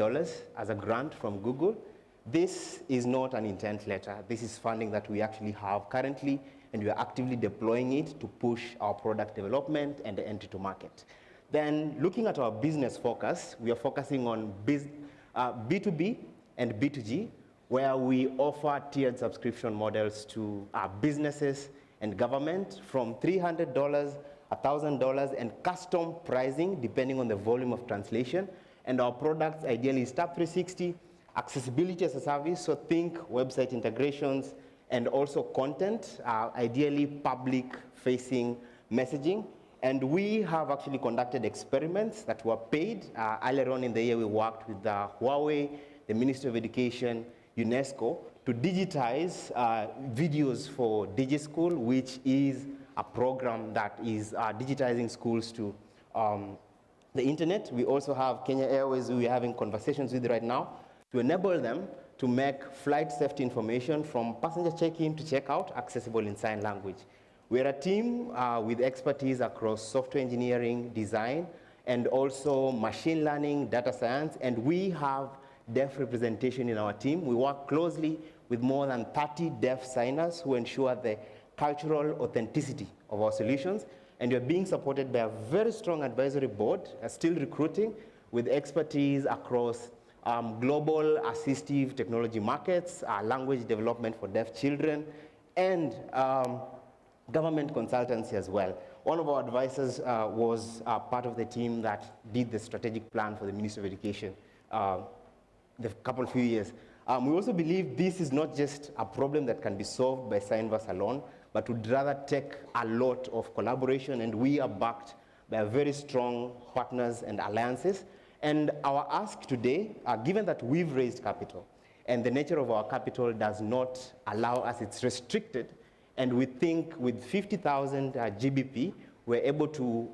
as a grant from Google. This is not an intent letter. This is funding that we actually have currently, and we are actively deploying it to push our product development and the entry to market. Then looking at our business focus, we are focusing on B2B and B2G, where we offer tiered subscription models to businesses and government from $300, $1,000, and custom pricing depending on the volume of translation. And our products ideally is TAP 360, accessibility as a service, so think website integrations, and also content, ideally public-facing messaging. And we have actually conducted experiments that were paid. Earlier on in the year, we worked with Huawei, the Ministry of Education, UNESCO, to digitize videos for DigiSchool, which is a program that is digitizing schools to the internet. We also have Kenya Airways, who we're having conversations with right now, to enable them to make flight safety information from passenger check-in to check-out accessible in sign language. We're a team with expertise across software engineering, design, and also machine learning, data science, and we have deaf representation in our team. We work closely with more than 30 deaf signers who ensure the cultural authenticity of our solutions, and we're being supported by a very strong advisory board, still recruiting, with expertise across global assistive technology markets, language development for deaf children, and government consultancy as well. One of our advisors was part of the team that did the strategic plan for the Ministry of Education the few years. We also believe this is not just a problem that can be solved by Signverse alone, but would rather take a lot of collaboration, and we are backed by very strong partners and alliances. And our ask today, given that we've raised capital, and the nature of our capital does not allow us, it's restricted, and we think with 50,000 GBP, we're able to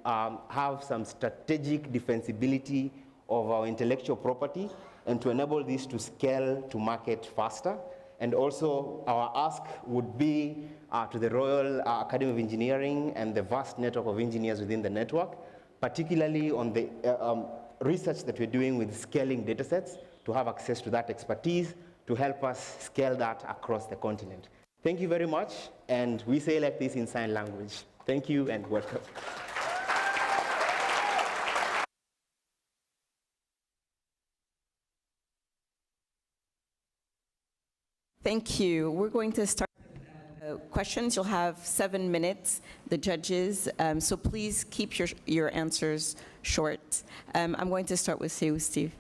have some strategic defensibility of our intellectual property and to enable this to scale to market faster. And also our ask would be to the Royal Academy of Engineering and the vast network of engineers within the network, particularly on the research that we're doing with scaling datasets, to have access to that expertise to help us scale that across the continent. Thank you very much, and we say like this in sign language. Thank you and welcome. Thank you. We're going to start questions. You'll have 7 minutes, the judges, so please keep your answers short. I'm going to start with you, Steve.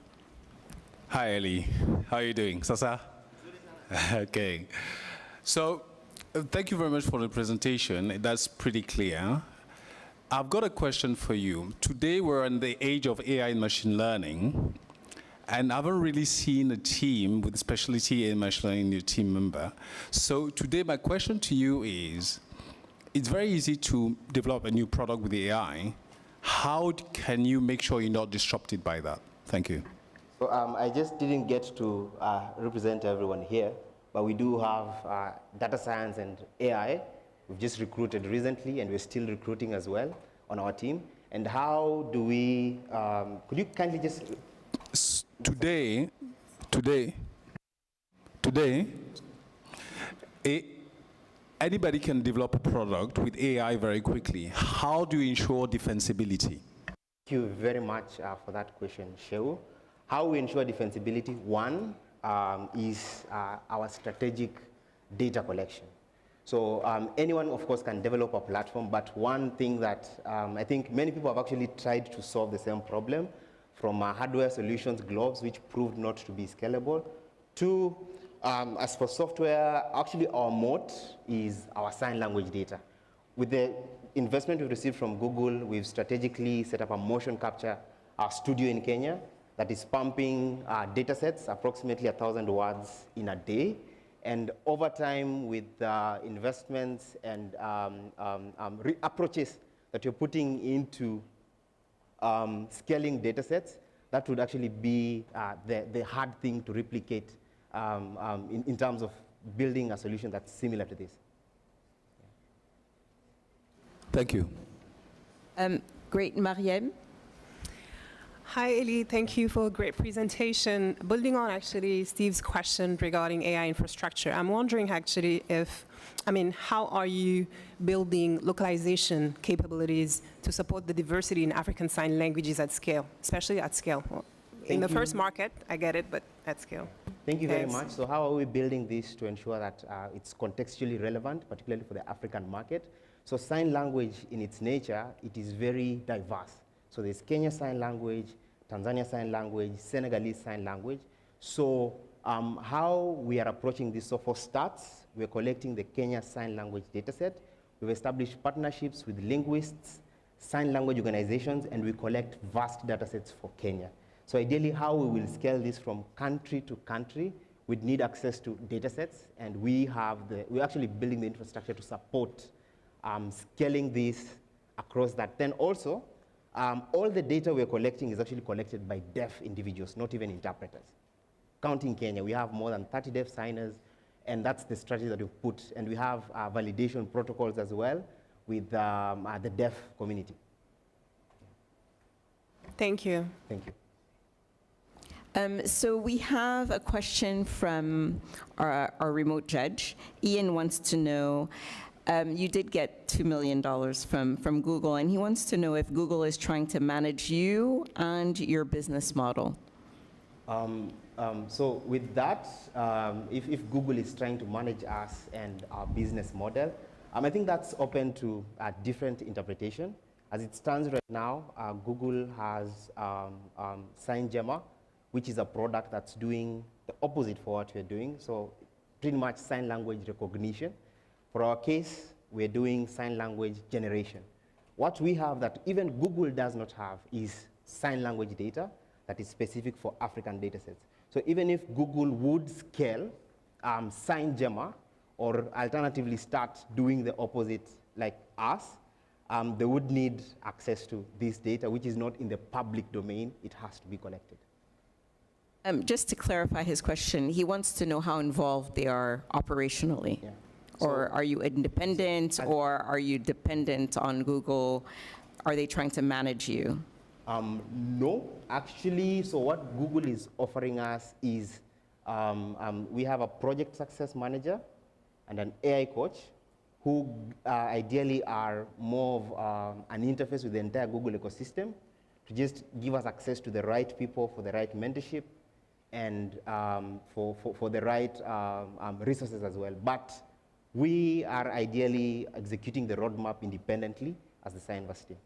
Hi, Ellie. How are you doing? Sasa? Okay. So, thank you very much for the presentation. That's pretty clear. I've got a question for you. Today, we're in the age of AI and machine learning. And I haven't really seen a team with specialty in machine learning in your team member. So today my question to you is, it's very easy to develop a new product with AI. How can you make sure you're not disrupted by that? Thank you. So I just didn't get to represent everyone here, but we do have data science and AI. We've just recruited recently, and we're still recruiting as well on our team. And how do we, could you kindly just... Today, anybody can develop a product with AI very quickly. How do you ensure defensibility? Thank you very much for that question, Sheu. How we ensure defensibility, one, is our strategic data collection. So anyone, of course, can develop a platform, but one thing that I think many people have actually tried to solve the same problem, from hardware solutions, gloves, which proved not to be scalable, to, as for software, actually our moat is our sign language data. With the investment we've received from Google, we've strategically set up a motion capture studio in Kenya that is pumping data sets, approximately 1,000 words in a day. And over time, with investments and approaches that you're putting into scaling data sets, that would actually be the hard thing to replicate in terms of building a solution that's similar to this. Thank you. Great, Maryam. Hi, Eli. Thank you for a great presentation. Building on actually Steve's question regarding AI infrastructure, I'm wondering actually how are you building localization capabilities to support the diversity in African Sign Languages at scale, especially at scale? Well, in the first market, I get it, but at scale. Thank you very much. So how are we building this to ensure that it's contextually relevant, particularly for the African market? So sign language in its nature, it is very diverse. So there's Kenya Sign Language, Tanzania Sign Language, Senegalese Sign Language. So how we are approaching this, so for starts, we're collecting the Kenya Sign Language dataset. We've established partnerships with linguists, sign language organizations, and we collect vast datasets for Kenya. So ideally, how we will scale this from country to country, we'd need access to datasets, and we're actually building the infrastructure to support scaling this across that. Then also, all the data we're collecting is actually collected by deaf individuals, not even interpreters. Counting Kenya, we have more than 30 deaf signers, and that's the strategy that we've put. And we have validation protocols as well with the deaf community. Thank you. Thank you. So we have a question from our remote judge. Ian wants to know, you did get $2 million from Google, and he wants to know if Google is trying to manage you and your business model. So with that, if Google is trying to manage us and our business model, I think that's open to a different interpretation. As it stands right now, Google has SignGemma, which is a product that's doing the opposite for what we're doing. So pretty much sign language recognition. For our case, we're doing sign language generation. What we have that even Google does not have is sign language data that is specific for African datasets. So even if Google would scale SignGemma, or alternatively start doing the opposite like us, they would need access to this data, which is not in the public domain. It has to be collected. Just to clarify his question, he wants to know how involved they are operationally. Yeah. Or are you independent, or are you dependent on Google? Are they trying to manage you? No, actually, so what Google is offering us is we have a project success manager and an AI coach who ideally are more of an interface with the entire Google ecosystem to just give us access to the right people for the right mentorship and for the right resources as well. But we are ideally executing the roadmap independently as the Senegalaises team.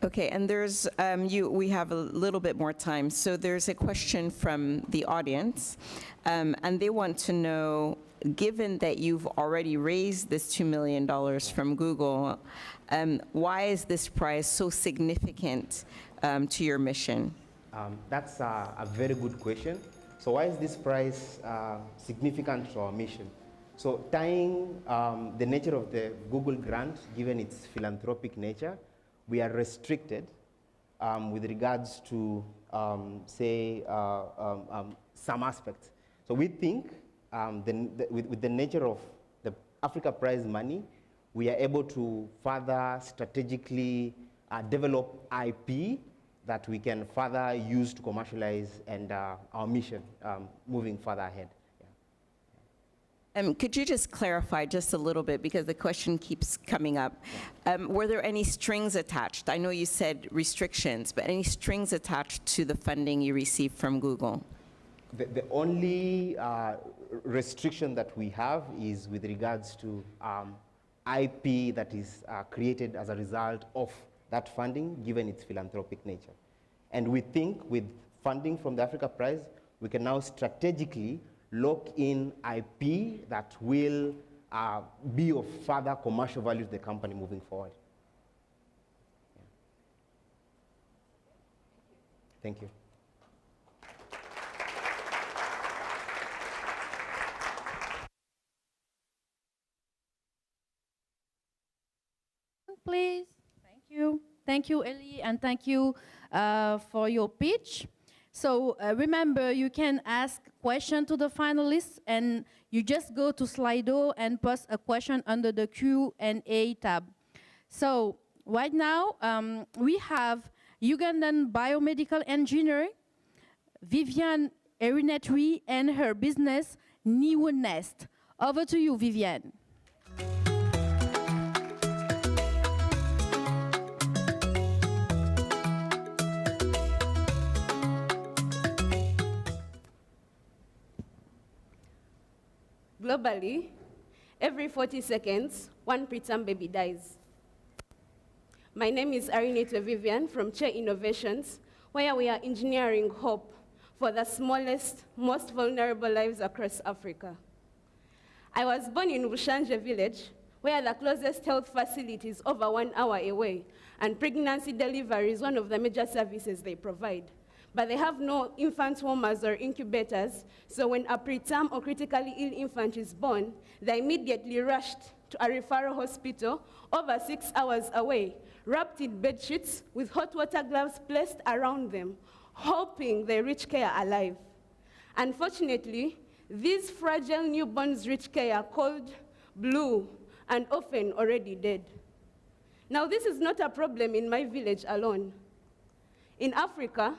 Okay, and there's, we have a little bit more time. So there's a question from the audience, and they want to know, given that you've already raised this $2 million from Google, why is this prize so significant to your mission? That's a very good question. So why is this prize significant to our mission? So tying the nature of the Google grant, given its philanthropic nature, we are restricted with regards to, say, some aspects. So we think with the nature of the Africa Prize money, we are able to further strategically develop IP that we can further use to commercialize and our mission moving further ahead. Could you just clarify just a little bit, because the question keeps coming up. Were there any strings attached? I know you said restrictions, but any strings attached to the funding you received from Google? The only restriction that we have is with regards to IP that is created as a result of that funding, given its philanthropic nature. And we think with funding from the Africa Prize, we can now strategically lock in IP that will be of further commercial value to the company moving forward. Yeah. Thank you. Please. Thank you. Thank you, Ellie, and thank you for your pitch. So remember, you can ask question to the finalists, and you just go to Slido and post a question under the Q&A tab. So right now, we have Ugandan biomedical engineer Viviane Erinetri and her business New Nest. Over to you, Viviane. Globally, every 40 seconds, one preterm baby dies. My name is Arinete Vivian from Che Innovations, where we are engineering hope for the smallest, most vulnerable lives across Africa. I was born in Bushanje village, where the closest health facility is over 1 hour away, and pregnancy delivery is one of the major services they provide. But they have no infant warmers or incubators, so when a preterm or critically ill infant is born, they're immediately rushed to a referral hospital over 6 hours away, wrapped in bed sheets with hot water gloves placed around them, hoping they reach care alive. Unfortunately, these fragile newborns reach care cold, blue, and often already dead. Now, this is not a problem in my village alone. In Africa,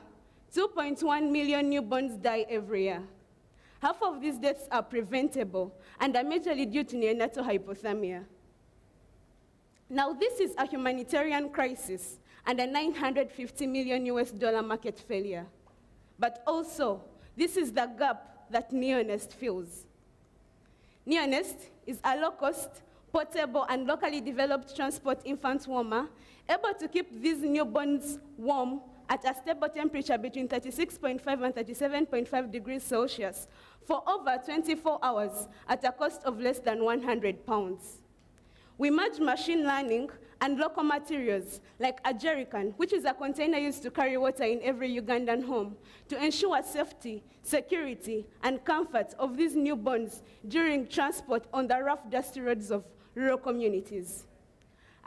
2.1 million newborns die every year. Half of these deaths are preventable and are majorly due to neonatal hypothermia. Now, this is a humanitarian crisis and a $950 million US market failure. But also, this is the gap that Neonest fills. Neonest is a low-cost, portable, and locally developed transport infant warmer, able to keep these newborns warm at a stable temperature between 36.5 and 37.5 degrees Celsius for over 24 hours at a cost of less than 100 pounds. We merge machine learning and local materials like a jerrycan, which is a container used to carry water in every Ugandan home, to ensure safety, security, and comfort of these newborns during transport on the rough, dusty roads of rural communities.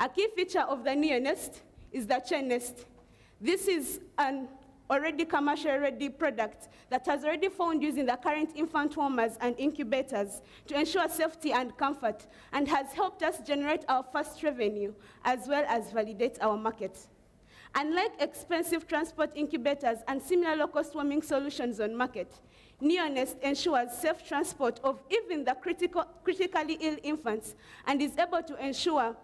A key feature of the neonest is the chain nest. This is an already commercial-ready product that has already found use in the current infant warmers and incubators to ensure safety and comfort, and has helped us generate our first revenue, as well as validate our market. Unlike expensive transport incubators and similar low-cost warming solutions on market, Neonest ensures safe transport of even the critically ill infants, and is able to ensure,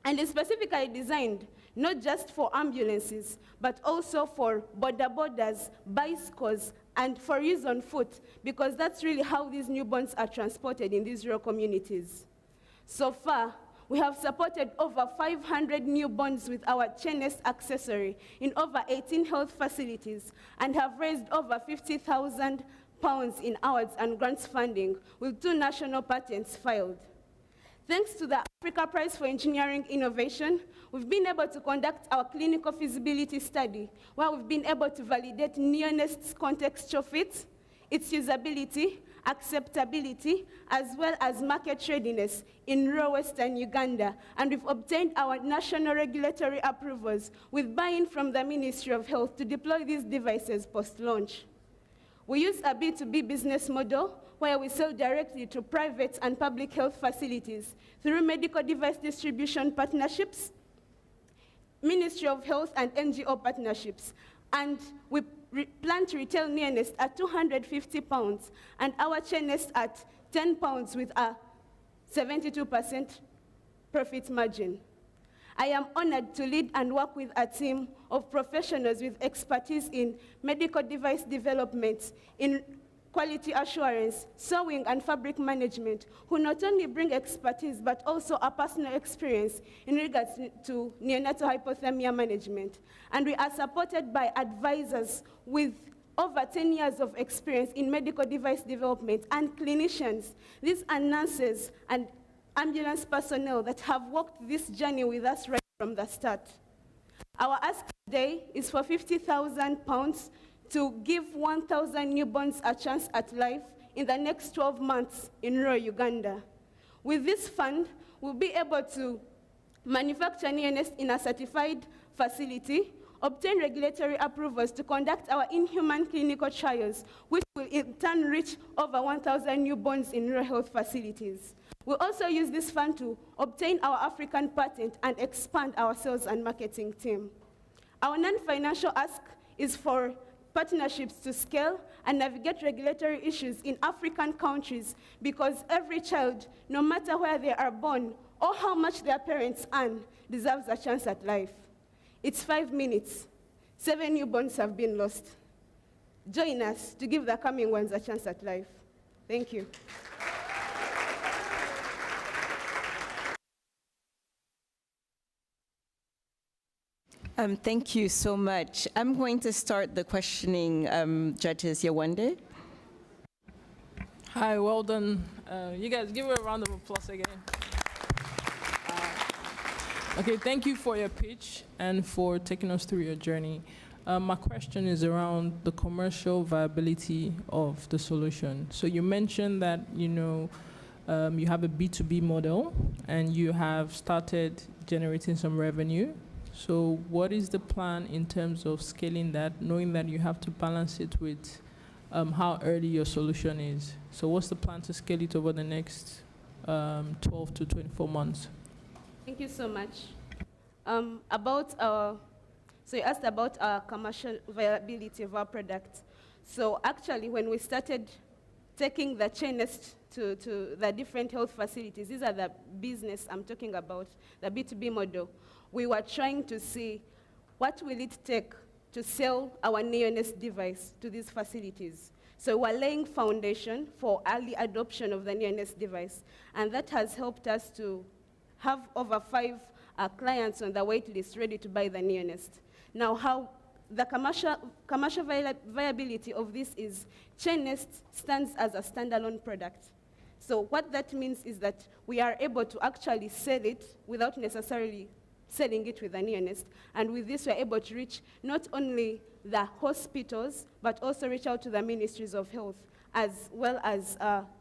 and is specifically designed not just for ambulances, but also for border borders, bicycles, and for use on foot, because that's really how these newborns are transported in these rural communities. So far, we have supported over 500 newborns with our chain nest accessory in over 18 health facilities, and have raised over 50,000 pounds in awards and grants funding, with 2 national patents filed. Thanks to the Africa Prize for Engineering Innovation, we've been able to conduct our clinical feasibility study, where we've been able to validate Neonest's contextual fit, its usability, acceptability, as well as market readiness in rural Western Uganda, and we've obtained our national regulatory approvals with buy-in from the Ministry of Health to deploy these devices post-launch. We use a B2B business model where we sell directly to private and public health facilities through medical device distribution partnerships, Ministry of Health and NGO partnerships. And we plan to retail Neonest at £250 and our chain nest at £10 with a 72% profit margin. I am honored to lead and work with a team of professionals with expertise in medical device development, in quality assurance, sewing, and fabric management, who not only bring expertise, but also a personal experience in regards to neonatal hypothermia management. And we are supported by advisors with over 10 years of experience in medical device development, and clinicians. These are nurses and ambulance personnel that have walked this journey with us right from the start. Our ask today is for £50,000 to give 1,000 newborns a chance at life in the next 12 months in rural Uganda. With this fund, we'll be able to manufacture Neonest in a certified facility, obtain regulatory approvals to conduct our inhuman clinical trials, which will in turn reach over 1,000 newborns in rural health facilities. We'll also use this fund to obtain our African patent and expand our sales and marketing team. Our non-financial ask is for partnerships to scale and navigate regulatory issues in African countries, because every child, no matter where they are born or how much their parents earn, deserves a chance at life. It's 5 minutes. 7 newborns have been lost. Join us to give the coming ones a chance at life. Thank you. Thank you so much. I'm going to start the questioning, judges. Yawande. Hi, well done. You guys give her a round of applause again. Okay, thank you for your pitch and for taking us through your journey. My question is around the commercial viability of the solution. So you mentioned that, you have a B2B model and you have started generating some revenue. So what is the plan in terms of scaling that, knowing that you have to balance it with how early your solution is? So what's the plan to scale it over the next 12 to 24 months? Thank you so much. So you asked about our commercial viability of our product. So actually, when we started taking the chain nest to the different health facilities, these are the business I'm talking about, the B2B model, we were trying to see what will it take to sell our Neonest device to these facilities. So we're laying foundation for early adoption of the Neonest device, and that has helped us to have over 5 clients on the wait list ready to buy the Neonest. Now, how the commercial viability of this is, chain nest stands as a standalone product. So what that means is that we are able to actually sell it without necessarily selling it with a Neonest. And with this, we're able to reach not only the hospitals, but also reach out to the ministries of health as well as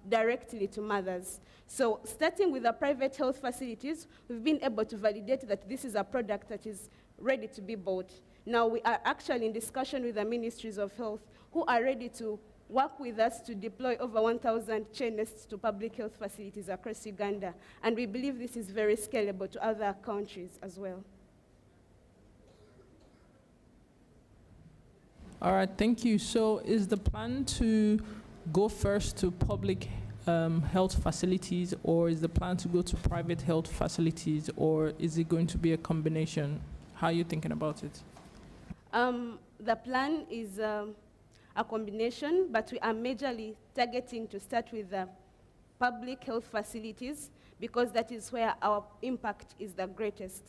directly to mothers. So starting with the private health facilities, we've been able to validate that this is a product that is ready to be bought. Now we are actually in discussion with the ministries of health who are ready to work with us to deploy over 1,000 chainists to public health facilities across Uganda. And we believe this is very scalable to other countries as well. All right, thank you. So is the plan to go first to public health facilities, or is the plan to go to private health facilities, or is it going to be a combination? How are you thinking about it? The plan is a combination, but we are majorly targeting to start with the public health facilities because that is where our impact is the greatest.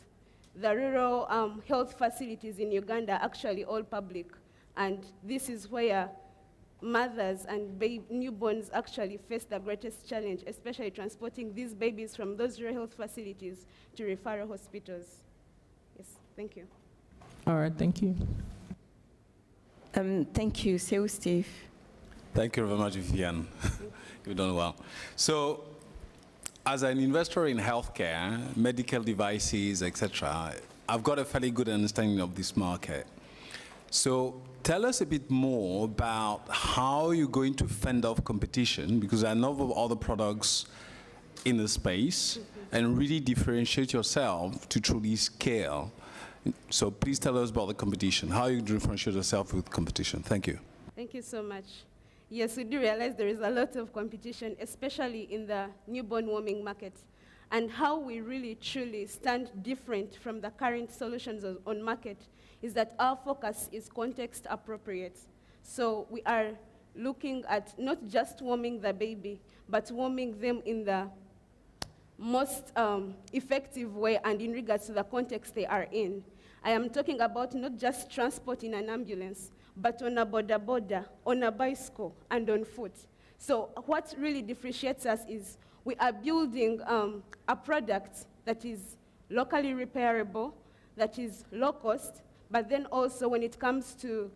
The rural health facilities in Uganda are actually all public, and this is where mothers and newborns actually face the greatest challenge, especially transporting these babies from those rural health facilities to referral hospitals. Yes, thank you. All right, thank you. Thank you. Seu Steve. Thank you very much, Vivian. You've done well. So, as an investor in healthcare, medical devices, etc., I've got a fairly good understanding of this market. So, tell us a bit more about how you're going to fend off competition, because I know of other products in the space, and really differentiate yourself to truly scale. So please tell us about the competition. How you differentiate yourself with competition? Thank you. Thank you so much. Yes, we do realize there is a lot of competition, especially in the newborn warming market. And how we really, truly stand different from the current solutions on market is that our focus is context appropriate. So we are looking at not just warming the baby, but warming them in the most effective way and in regards to the context they are in. I am talking about not just transport in an ambulance, but on a boda, on a bicycle, and on foot. So what really differentiates us is we are building a product that is locally repairable, that is low cost, but then also when it comes to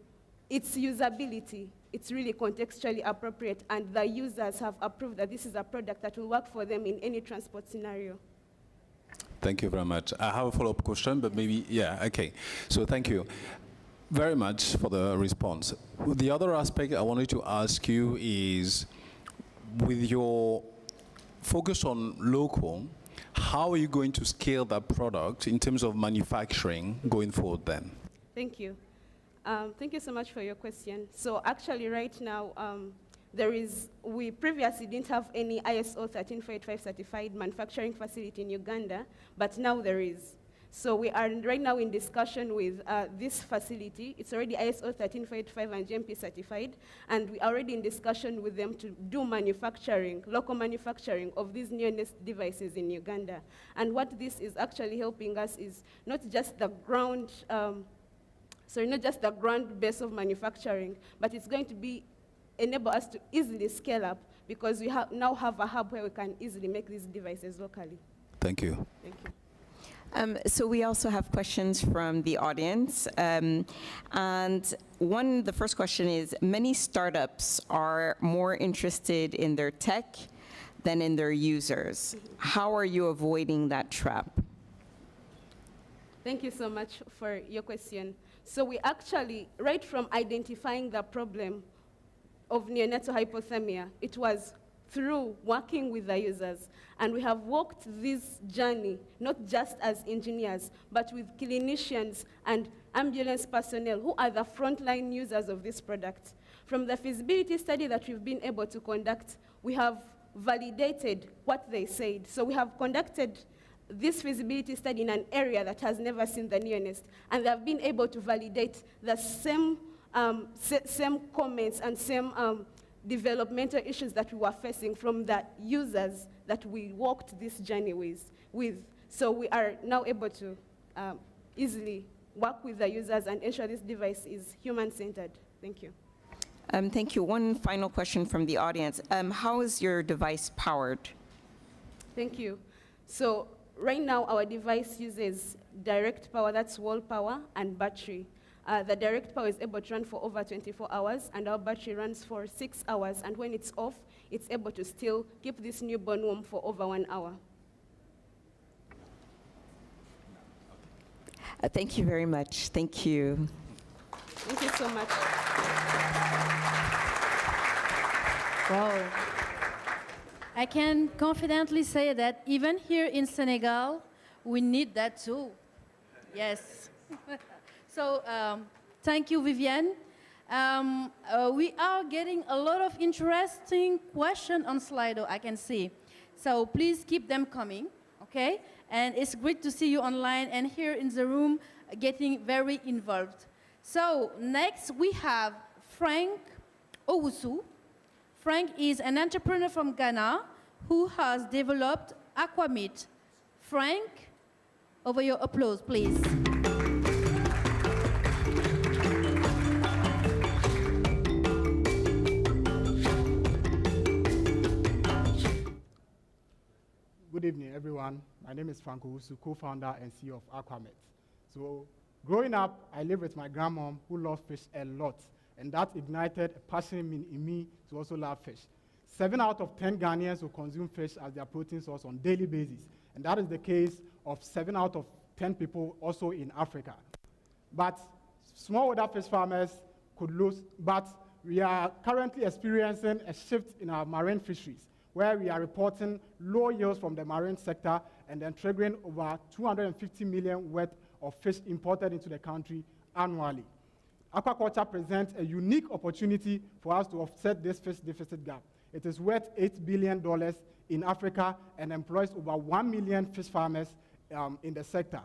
its usability, it's really contextually appropriate, and the users have approved that this is a product that will work for them in any transport scenario. Thank you very much. I have a follow-up question, but maybe, yeah, okay. So thank you very much for the response. The other aspect I wanted to ask you is, with your focus on local, how are you going to scale that product in terms of manufacturing going forward then? Thank you. Thank you so much for your question. So actually right now, we previously didn't have any ISO 13485 certified manufacturing facility in Uganda, but now there is. So we are right now in discussion with this facility. It's already ISO 13485 and GMP certified, and we are already in discussion with them to do manufacturing, local manufacturing of these neonate devices in Uganda. And what this is actually helping us is not just the ground, not just the ground base of manufacturing, but it's going to enable us to easily scale up because we now have a hub where we can easily make these devices locally. Thank you. Thank you. So we also have questions from the audience. And the first question is, many startups are more interested in their tech than in their users. How are you avoiding that trap? Thank you so much for your question. So we actually, right from identifying the problem of neonatal hypothermia, it was through working with the users. And we have walked this journey, not just as engineers, but with clinicians and ambulance personnel who are the frontline users of this product. From the feasibility study that we've been able to conduct, we have validated what they said. So we have conducted this feasibility study in an area that has never seen the neonate, and they've been able to validate the same comments and same developmental issues that we were facing from the users that we walked this journey with. So we are now able to easily work with the users and ensure this device is human-centered. Thank you. Thank you. One final question from the audience. How is your device powered? Thank you. So right now, our device uses direct power, that's wall power, and battery. The direct power is able to run for over 24 hours, and our battery runs for 6 hours, and when it's off, it's able to still keep this newborn warm for over 1 hour. Thank you very much. Thank you. Thank you so much. Wow. I can confidently say that even here in Senegal, we need that too. Yes. So thank you, Vivienne. We are getting a lot of interesting questions on Slido, I can see. So please keep them coming, okay? And it's great to see you online and here in the room getting very involved. So next we have FREng Owusu. FREng is an entrepreneur from Ghana who has developed Aquameat. FREng, over your applause, please. Good evening, everyone. My name is FREng Owusu, co-founder and CEO of Aquameat. So, growing up, I lived with my grandmom who loved fish a lot, and that ignited a passion in me to also love fish. 7 out of 10 Ghanaians will consume fish as their protein source on a daily basis, and that is the case of 7 out of 10 people also in Africa. But smallholder fish farmers could lose, but we are currently experiencing a shift in our marine fisheries, where we are reporting low yields from the marine sector and then triggering over 250 million worth of fish imported into the country annually. Aquaculture presents a unique opportunity for us to offset this fish deficit gap. It is worth $8 billion in Africa and employs over 1 million fish farmers in the sector.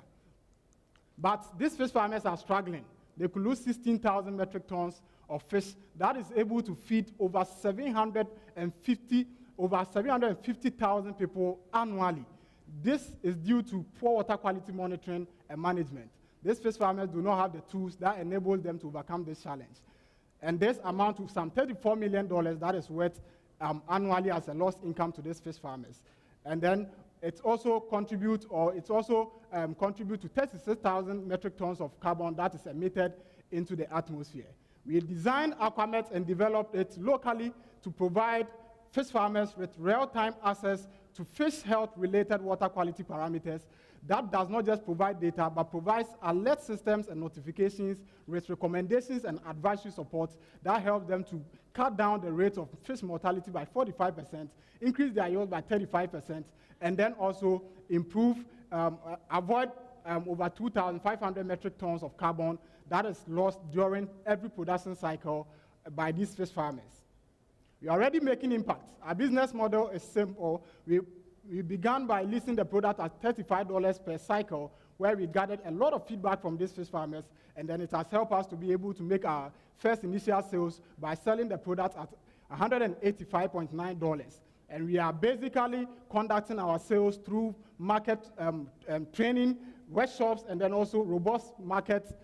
But these fish farmers are struggling. They could lose 16,000 metric tons of fish that is able to feed over 750,000 people annually. This is due to poor water quality monitoring and management. These fish farmers do not have the tools that enable them to overcome this challenge. And this amounts to some $34 million that is worth annually as a lost income to these fish farmers. And then it also contributes to 36,000 metric tons of carbon that is emitted into the atmosphere. We designed Aquameat and developed it locally to provide fish farmers with real-time access to fish health-related water quality parameters that does not just provide data, but provides alert systems and notifications with recommendations and advisory support that help them to cut down the rate of fish mortality by 45%, increase their yield by 35%, and then also avoid over 2,500 metric tons of carbon that is lost during every production cycle by these fish farmers. We are already making impact. Our business model is simple. We began by listing the product at $35 per cycle, where we gathered a lot of feedback from these fish farmers, and then it has helped us to be able to make our first initial sales by selling the product at $185.9. And we are basically conducting our sales through market training, workshops, and then also robust market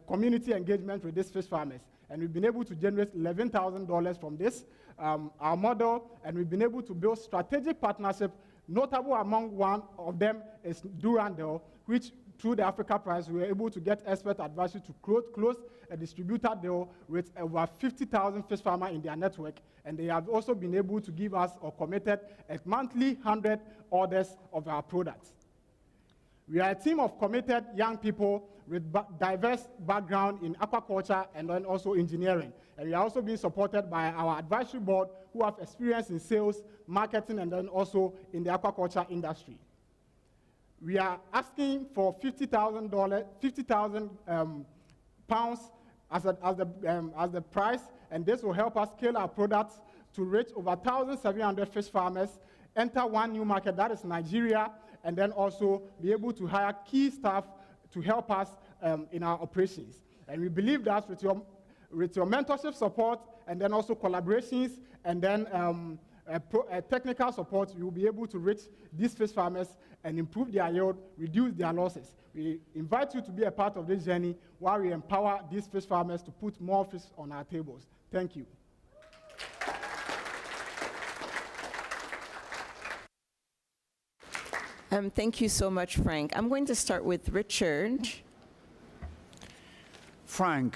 community engagement with these fish farmers. And we've been able to generate $11,000 from this, our model, and we've been able to build strategic partnerships. Notable among one of them is Durandal, which through the Africa Prize, we were able to get expert advisory to close a distributor deal with over 50,000 fish farmers in their network, and they have also been able to give us or committed a monthly 100 orders of our products. We are a team of committed young people with diverse background in aquaculture and then also engineering. And we are also being supported by our advisory board who have experience in sales, marketing, and then also in the aquaculture industry. We are asking for $50,000 pounds as the price, and this will help us scale our products to reach over 1,700 fish farmers, enter one new market, that is Nigeria, and then also be able to hire key staff to help us in our operations. And we believe that with your mentorship support and then also collaborations and then technical support, we will be able to reach these fish farmers and improve their yield, reduce their losses. We invite you to be a part of this journey while we empower these fish farmers to put more fish on our tables. Thank you. Thank you so much, FREng. I'm going to start with Richard. FREng,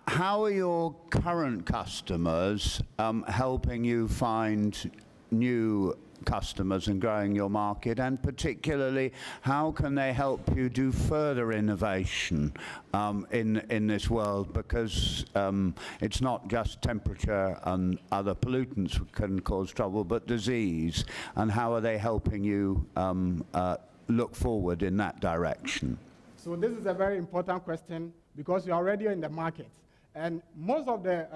how are your current customers helping you find new customers and growing your market, and particularly how can they help you do further innovation in this world, because it's not just temperature and other pollutants can cause trouble, but disease, and how are they helping you look forward in that direction? So this is a very important question because you're already in the market, and most of the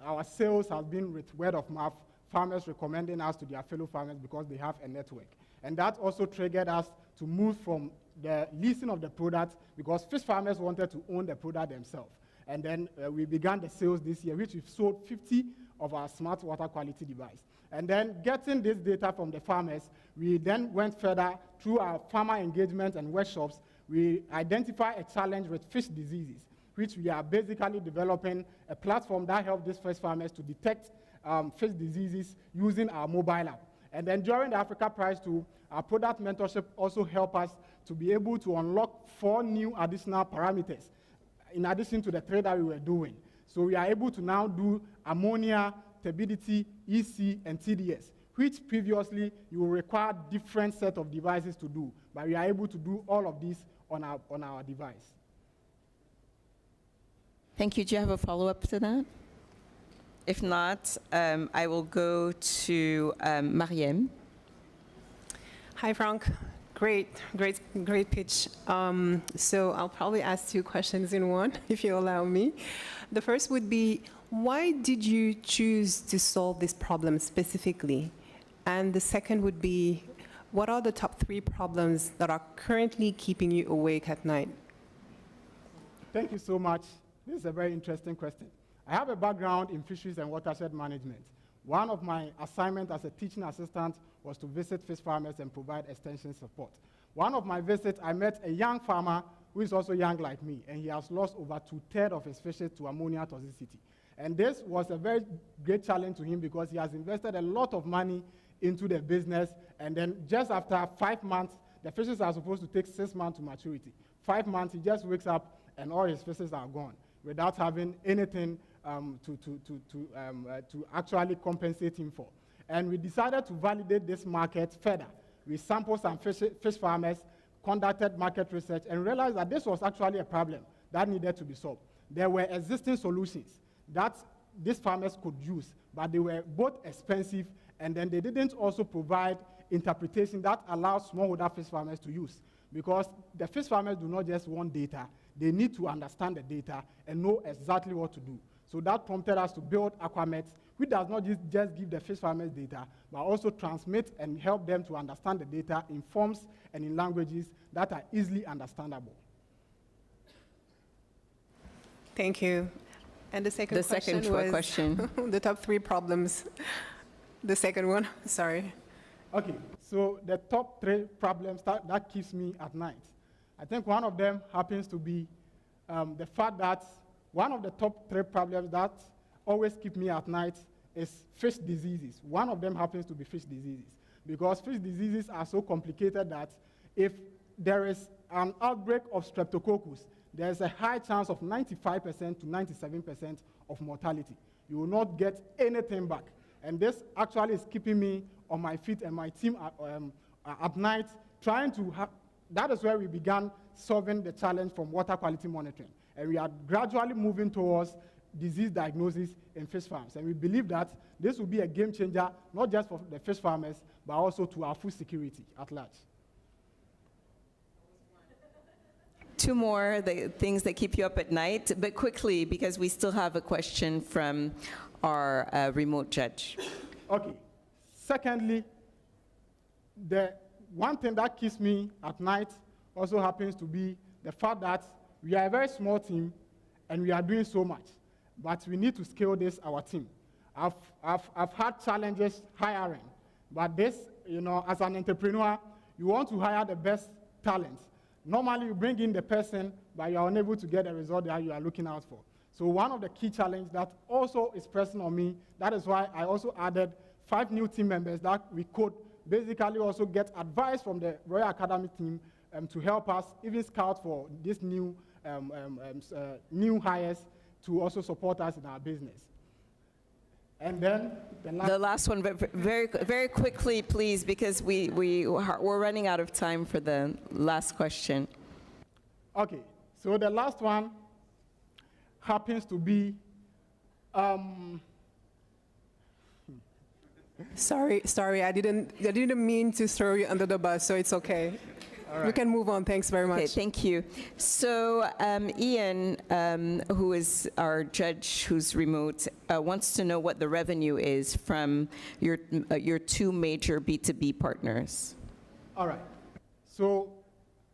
our sales have been with word of mouth, farmers recommending us to their fellow farmers because they have a network. And that also triggered us to move from the leasing of the product because fish farmers wanted to own the product themselves. And then we began the sales this year, which we've sold 50 of our smart water quality device. And then getting this data from the farmers, we then went further through our farmer engagement and workshops. We identify a challenge with fish diseases, which we are basically developing a platform that helps these fish farmers to detect fish diseases using our mobile app. And then during the Africa Prize too, our product mentorship also helped us to be able to unlock 4 new additional parameters in addition to the 3 that we were doing. So we are able to now do ammonia, turbidity, EC, and TDS, which previously you will require different set of devices to do, but we are able to do all of these on our device. Thank you. Do you have a follow-up to that? If not, I will go to Maryam. Hi, FREng. Great pitch. So I'll probably ask 2 questions in one, if you allow me. The first would be, why did you choose to solve this problem specifically? And the second would be, what are the top 3 problems that are currently keeping you awake at night? Thank you so much. This is a very interesting question. I have a background in fisheries and watershed management. One of my assignments as a teaching assistant was to visit fish farmers and provide extension support. One of my visits, I met a young farmer who is also young like me, and he has lost over 2/3 of his fishes to ammonia toxicity. And this was a very great challenge to him because he has invested a lot of money into the business, and then just after 5 months, the fishes are supposed to take 6 months to maturity. 5 months, he just wakes up and all his fishes are gone without having anything to actually compensate him for. And we decided to validate this market further. We sampled some fish farmers, conducted market research, and realized that this was actually a problem that needed to be solved. There were existing solutions that these farmers could use, but they were both expensive, and then they didn't also provide interpretation that allows smallholder fish farmers to use. Because the fish farmers do not just want data, they need to understand the data and know exactly what to do. So that prompted us to build Aquamet, which does not just give the fish farmers data, but also transmit and help them to understand the data in forms and in languages that are easily understandable. Thank you. And the second question was the top 3 problems. The second one, sorry. Okay, so the top 3 problems that keeps me at night. I think one of them happens to be the fact that one of the top 3 problems that always keep me at night is fish diseases. One of them happens to be fish diseases, because fish diseases are so complicated that if there is an outbreak of streptococcus, there's a high chance of 95% to 97% of mortality. You will not get anything back. And this actually is keeping me on my feet and my team at night, trying to that is where we began solving the challenge from water quality monitoring. And we are gradually moving towards disease diagnosis in fish farms. And we believe that this will be a game changer, not just for the fish farmers, but also to our food security at large. 2 more things that keep you up at night, but quickly, because we still have a question from our remote judge. Okay. Secondly, the one thing that keeps me at night also happens to be the fact that we are a very small team and we are doing so much, but we need to scale this, our team. I've had challenges hiring, but this, as an entrepreneur, you want to hire the best talent. Normally you bring in the person, but you are unable to get the result that you are looking out for. So one of the key challenges that also is pressing on me, that is why I also added 5 new team members that we could basically also get advice from the Royal Academy team to help us even scout for these new new hires to also support us in our business. And then the last one, but very, very quickly, please, because we're running out of time for the last question. Okay, so the last one happens to be, Sorry, I didn't mean to throw you under the bus, so it's okay. Right. We can move on. Thanks very much. Okay, thank you. So Ian, who is our judge who's remote, wants to know what the revenue is from your two major B2B partners. All right. So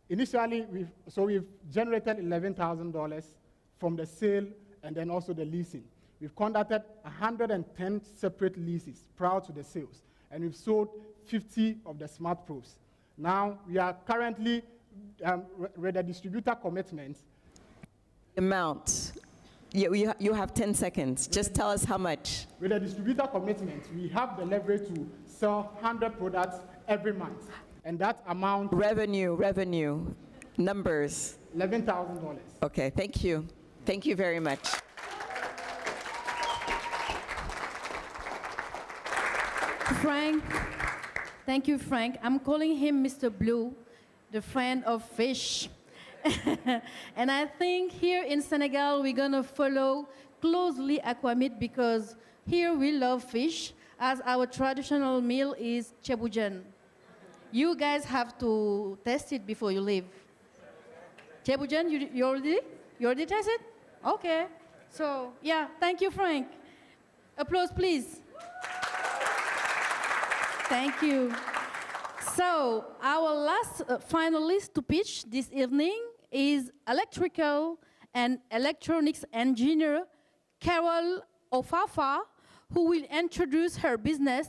initially, we've generated $11,000 from the sale and then also the leasing. We've conducted 110 separate leases prior to the sales, and we've sold 50 of the Smart Pros. Now, we are currently with the distributor commitments. Amount. You have 10 seconds. Just tell us how much. With the distributor commitments, we have the leverage to sell 100 products every month. And that amount... Revenue. Numbers. $11,000. Okay, thank you. Thank you very much. FREng. Thank you, FREng. I'm calling him Mr. Blue, the friend of fish. And I think here in Senegal, we're going to follow closely Aquameat because here we love fish, as our traditional meal is chebujan. You guys have to test it before you leave. Chebujan, you already tested? Okay. So, yeah, thank you, FREng. Applause, please. Thank you. So our last finalist to pitch this evening is electrical and electronics engineer Carol Ofafa, who will introduce her business,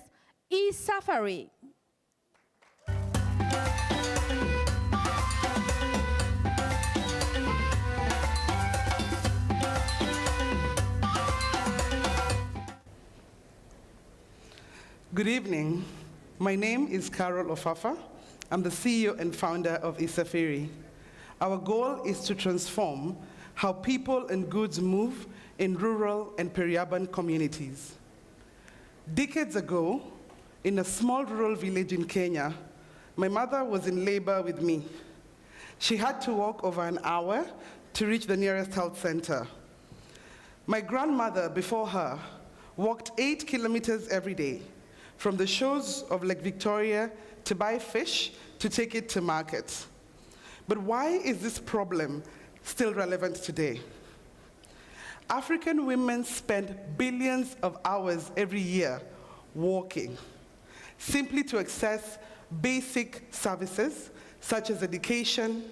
eSafari. Good evening. My name is Carol Ofafa. I'm the CEO and founder of eSafari. Our goal is to transform how people and goods move in rural and peri-urban communities. Decades ago, in a small rural village in Kenya, my mother was in labor with me. She had to walk over an hour to reach the nearest health center. My grandmother before her walked 8 kilometers every day, from the shores of Lake Victoria to buy fish to take it to market. But why is this problem still relevant today? African women spend billions of hours every year walking, simply to access basic services such as education,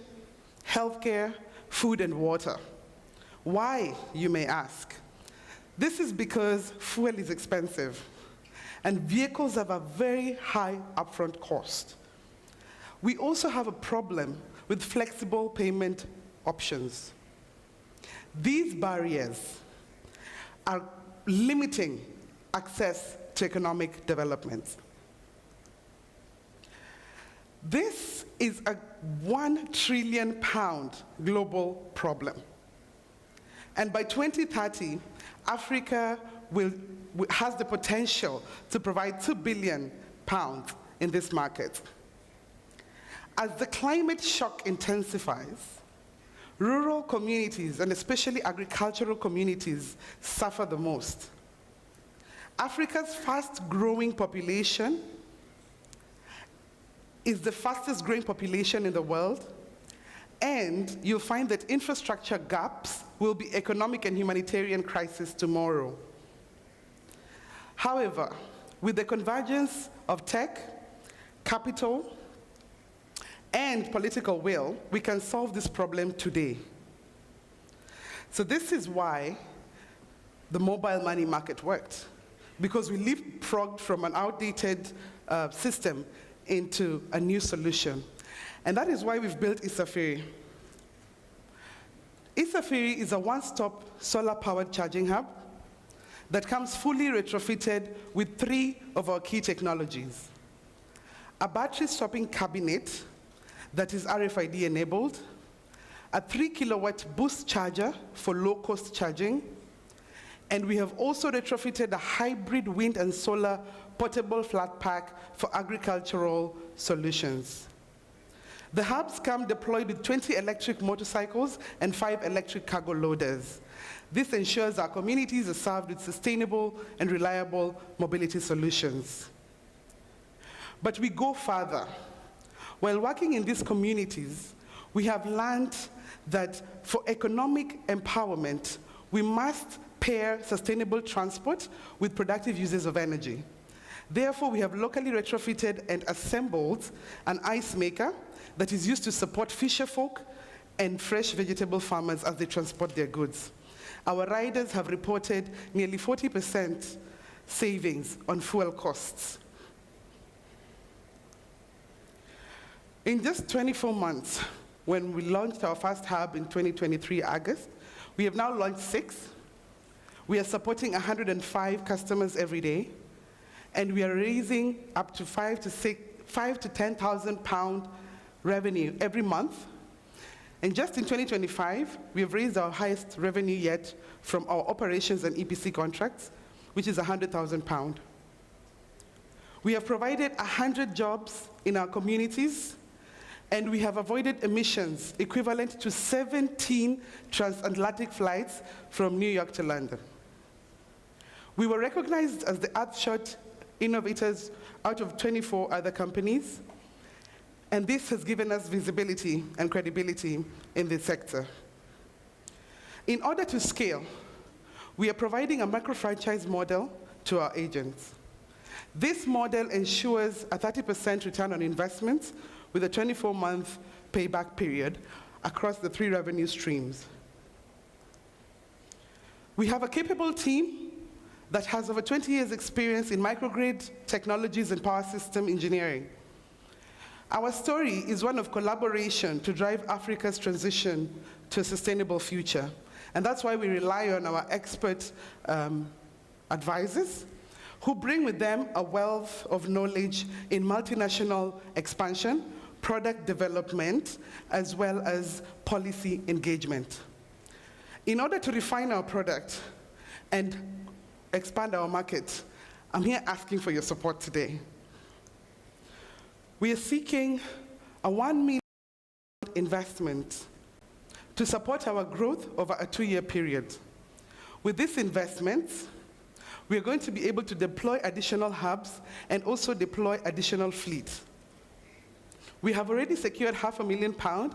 healthcare, food, and water. Why, you may ask? This is because fuel is expensive, and vehicles have a very high upfront cost. We also have a problem with flexible payment options. These barriers are limiting access to economic development. This is a £1 trillion global problem. And by 2030, Africa has the potential to provide £2 billion in this market. As the climate shock intensifies, rural communities, and especially agricultural communities, suffer the most. Africa's fast-growing population is the fastest growing population in the world, and you'll find that infrastructure gaps will be economic and humanitarian crisis tomorrow. However, with the convergence of tech, capital, and political will, we can solve this problem today. So this is why the mobile money market worked, because we leapfrogged from an outdated system into a new solution. And that is why we've built eSafari. eSafari is a one-stop solar-powered charging hub that comes fully retrofitted with 3 of our key technologies: a battery swapping cabinet that is RFID enabled, a 3-kilowatt boost charger for low-cost charging, and we have also retrofitted a hybrid wind and solar portable flat pack for agricultural solutions. The hubs come deployed with 20 electric motorcycles and 5 electric cargo loaders. This ensures our communities are served with sustainable and reliable mobility solutions. But we go further. While working in these communities, we have learned that for economic empowerment, we must pair sustainable transport with productive uses of energy. Therefore, we have locally retrofitted and assembled an ice maker that is used to support fisherfolk and fresh vegetable farmers as they transport their goods. Our riders have reported nearly 40% savings on fuel costs. In just 24 months, when we launched our first hub in 2023 August, we have now launched 6. We are supporting 105 customers every day, and we are raising up to £5,000 to £10,000 revenue every month. And just in 2025, we have raised our highest revenue yet from our operations and EPC contracts, which is £100,000. We have provided 100 jobs in our communities, and we have avoided emissions equivalent to 17 transatlantic flights from New York to London. We were recognized as the Earthshot innovators out of 24 other companies, and this has given us visibility and credibility in this sector. In order to scale, we are providing a micro-franchise model to our agents. This model ensures a 30% return on investment with a 24-month payback period across the 3 revenue streams. We have a capable team that has over 20 years' experience in microgrid technologies and power system engineering. Our story is one of collaboration to drive Africa's transition to a sustainable future. And that's why we rely on our expert advisors who bring with them a wealth of knowledge in multinational expansion, product development, as well as policy engagement. In order to refine our product and expand our market, I'm here asking for your support today. We are seeking a $1 million investment to support our growth over a 2-year period. With this investment, we are going to be able to deploy additional hubs and also deploy additional fleet. We have already secured £500,000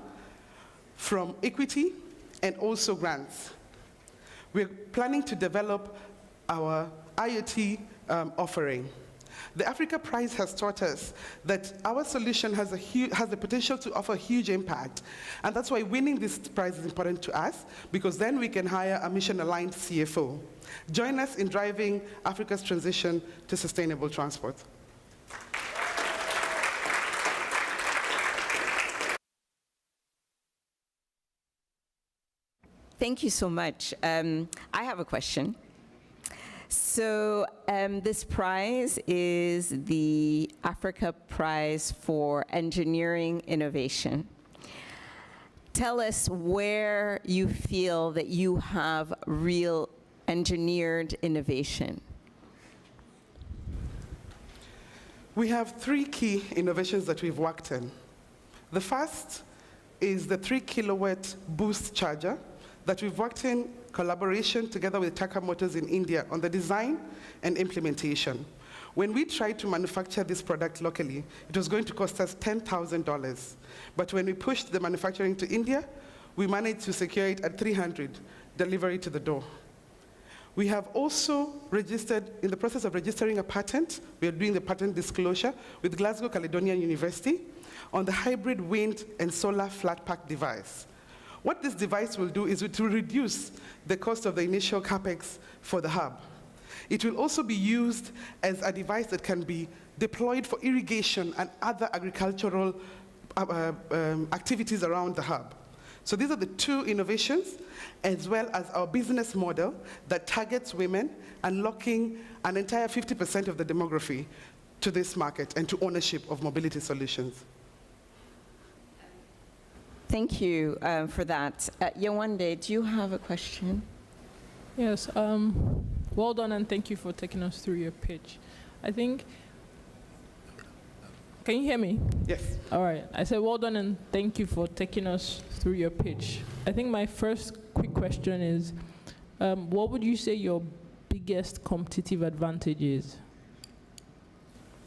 from equity and also grants. We're planning to develop our IoT offering. The Africa Prize has taught us that our solution has the potential to offer huge impact. And that's why winning this prize is important to us, because then we can hire a mission-aligned CFO. Join us in driving Africa's transition to sustainable transport. Thank you so much. I have a question. So this prize is the Africa Prize for Engineering Innovation. Tell us where you feel that you have real engineered innovation. We have 3 key innovations that we've worked in. The first is the 3-kilowatt boost charger that we've worked in collaboration together with Tata Motors in India on the design and implementation. When we tried to manufacture this product locally, it was going to cost us $10,000. But when we pushed the manufacturing to India, we managed to secure it at $300, delivery to the door. We have also registered, in the process of registering a patent, we are doing the patent disclosure with Glasgow Caledonian University on the hybrid wind and solar flat pack device. What this device will do is it will reduce the cost of the initial capex for the hub. It will also be used as a device that can be deployed for irrigation and other agricultural activities around the hub. So these are the 2 innovations, as well as our business model that targets women, unlocking an entire 50% of the demography to this market and to ownership of mobility solutions. Thank you for that. Yewande, do you have a question? Yes, well done, and thank you for taking us through your pitch. I think, can you hear me? Yes. All right, I said well done, and thank you for taking us through your pitch. I think my first quick question is, what would you say your biggest competitive advantage is?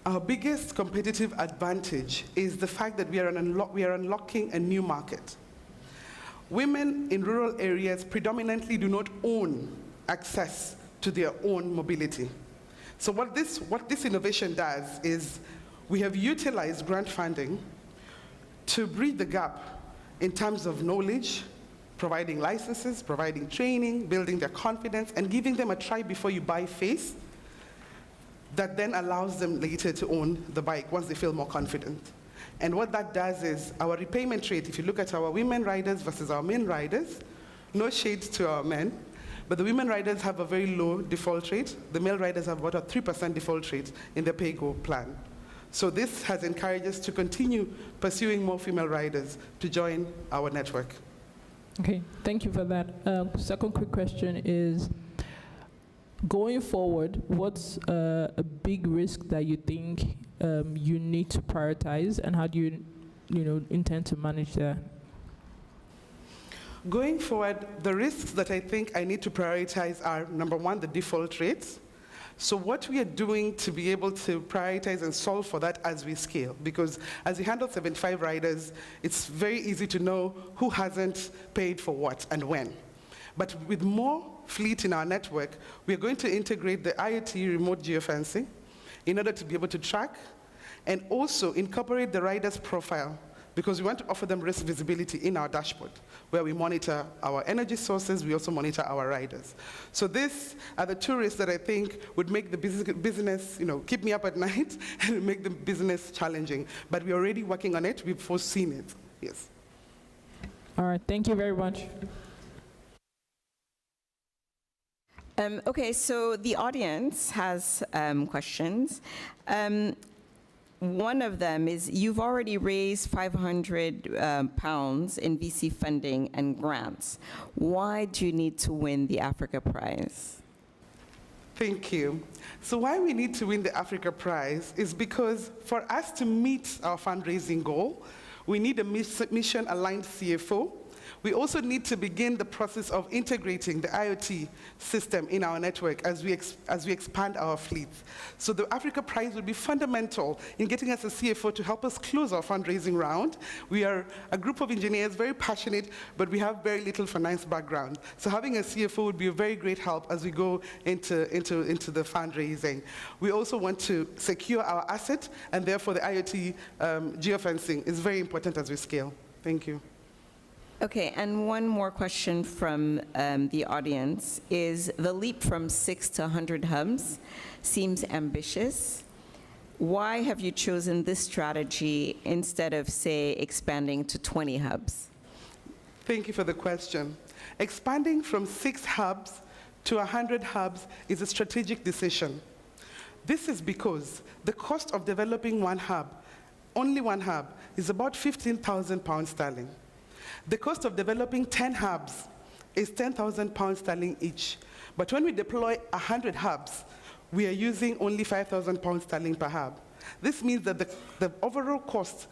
Our biggest competitive advantage is the fact that we are unlocking a new market. Women in rural areas predominantly do not own access to their own mobility. So what this innovation does is we have utilized grant funding to bridge the gap in terms of knowledge, providing licenses, providing training, building their confidence, and giving them a try before you buy phase that then allows them later to own the bike once they feel more confident. And what that does is our repayment rate, if you look at our women riders versus our men riders, no shade to our men, but the women riders have a very low default rate. The male riders have about a 3% default rate in the pay-go plan. So this has encouraged us to continue pursuing more female riders to join our network. Okay, thank you for that. Second quick question is, going forward, what's a big risk that you think you need to prioritize, and how do you intend to manage that? Going forward, the risks that I think I need to prioritize are, number one, the default rates. So what we are doing to be able to prioritize and solve for that as we scale, because as we handle 75 riders, it's very easy to know who hasn't paid for what and when. But with more fleet in our network, we are going to integrate the IoT remote geofencing in order to be able to track and also incorporate the rider's profile, because we want to offer them risk visibility in our dashboard, where we monitor our energy sources, we also monitor our riders. So these are the two risks that I think would make the business, keep me up at night and make the business challenging. But we're already working on it, we've foreseen it, yes. All right, thank you very much. Okay, so the audience has questions. One of them is, you've already raised £500 in VC funding and grants. Why do you need to win the Africa Prize? Thank you. So why we need to win the Africa Prize is because for us to meet our fundraising goal, we need a mission-aligned CFO. We also need to begin the process of integrating the IoT system in our network as we expand our fleet. So the Africa Prize will be fundamental in getting us a CFO to help us close our fundraising round. We are a group of engineers, very passionate, but we have very little finance background. So having a CFO would be a very great help as we go into the fundraising. We also want to secure our asset, and therefore the IoT geofencing is very important as we scale. Thank you. Okay, and one more question from the audience is, the leap from 6 to 100 hubs seems ambitious. Why have you chosen this strategy instead of, say, expanding to 20 hubs? Thank you for the question. Expanding from 6 hubs to 100 hubs is a strategic decision. This is because the cost of developing one hub, only one hub, is about £15,000. The cost of developing 10 hubs is £10,000 each. But when we deploy 100 hubs, we are using only £5,000 per hub. This means that the overall cost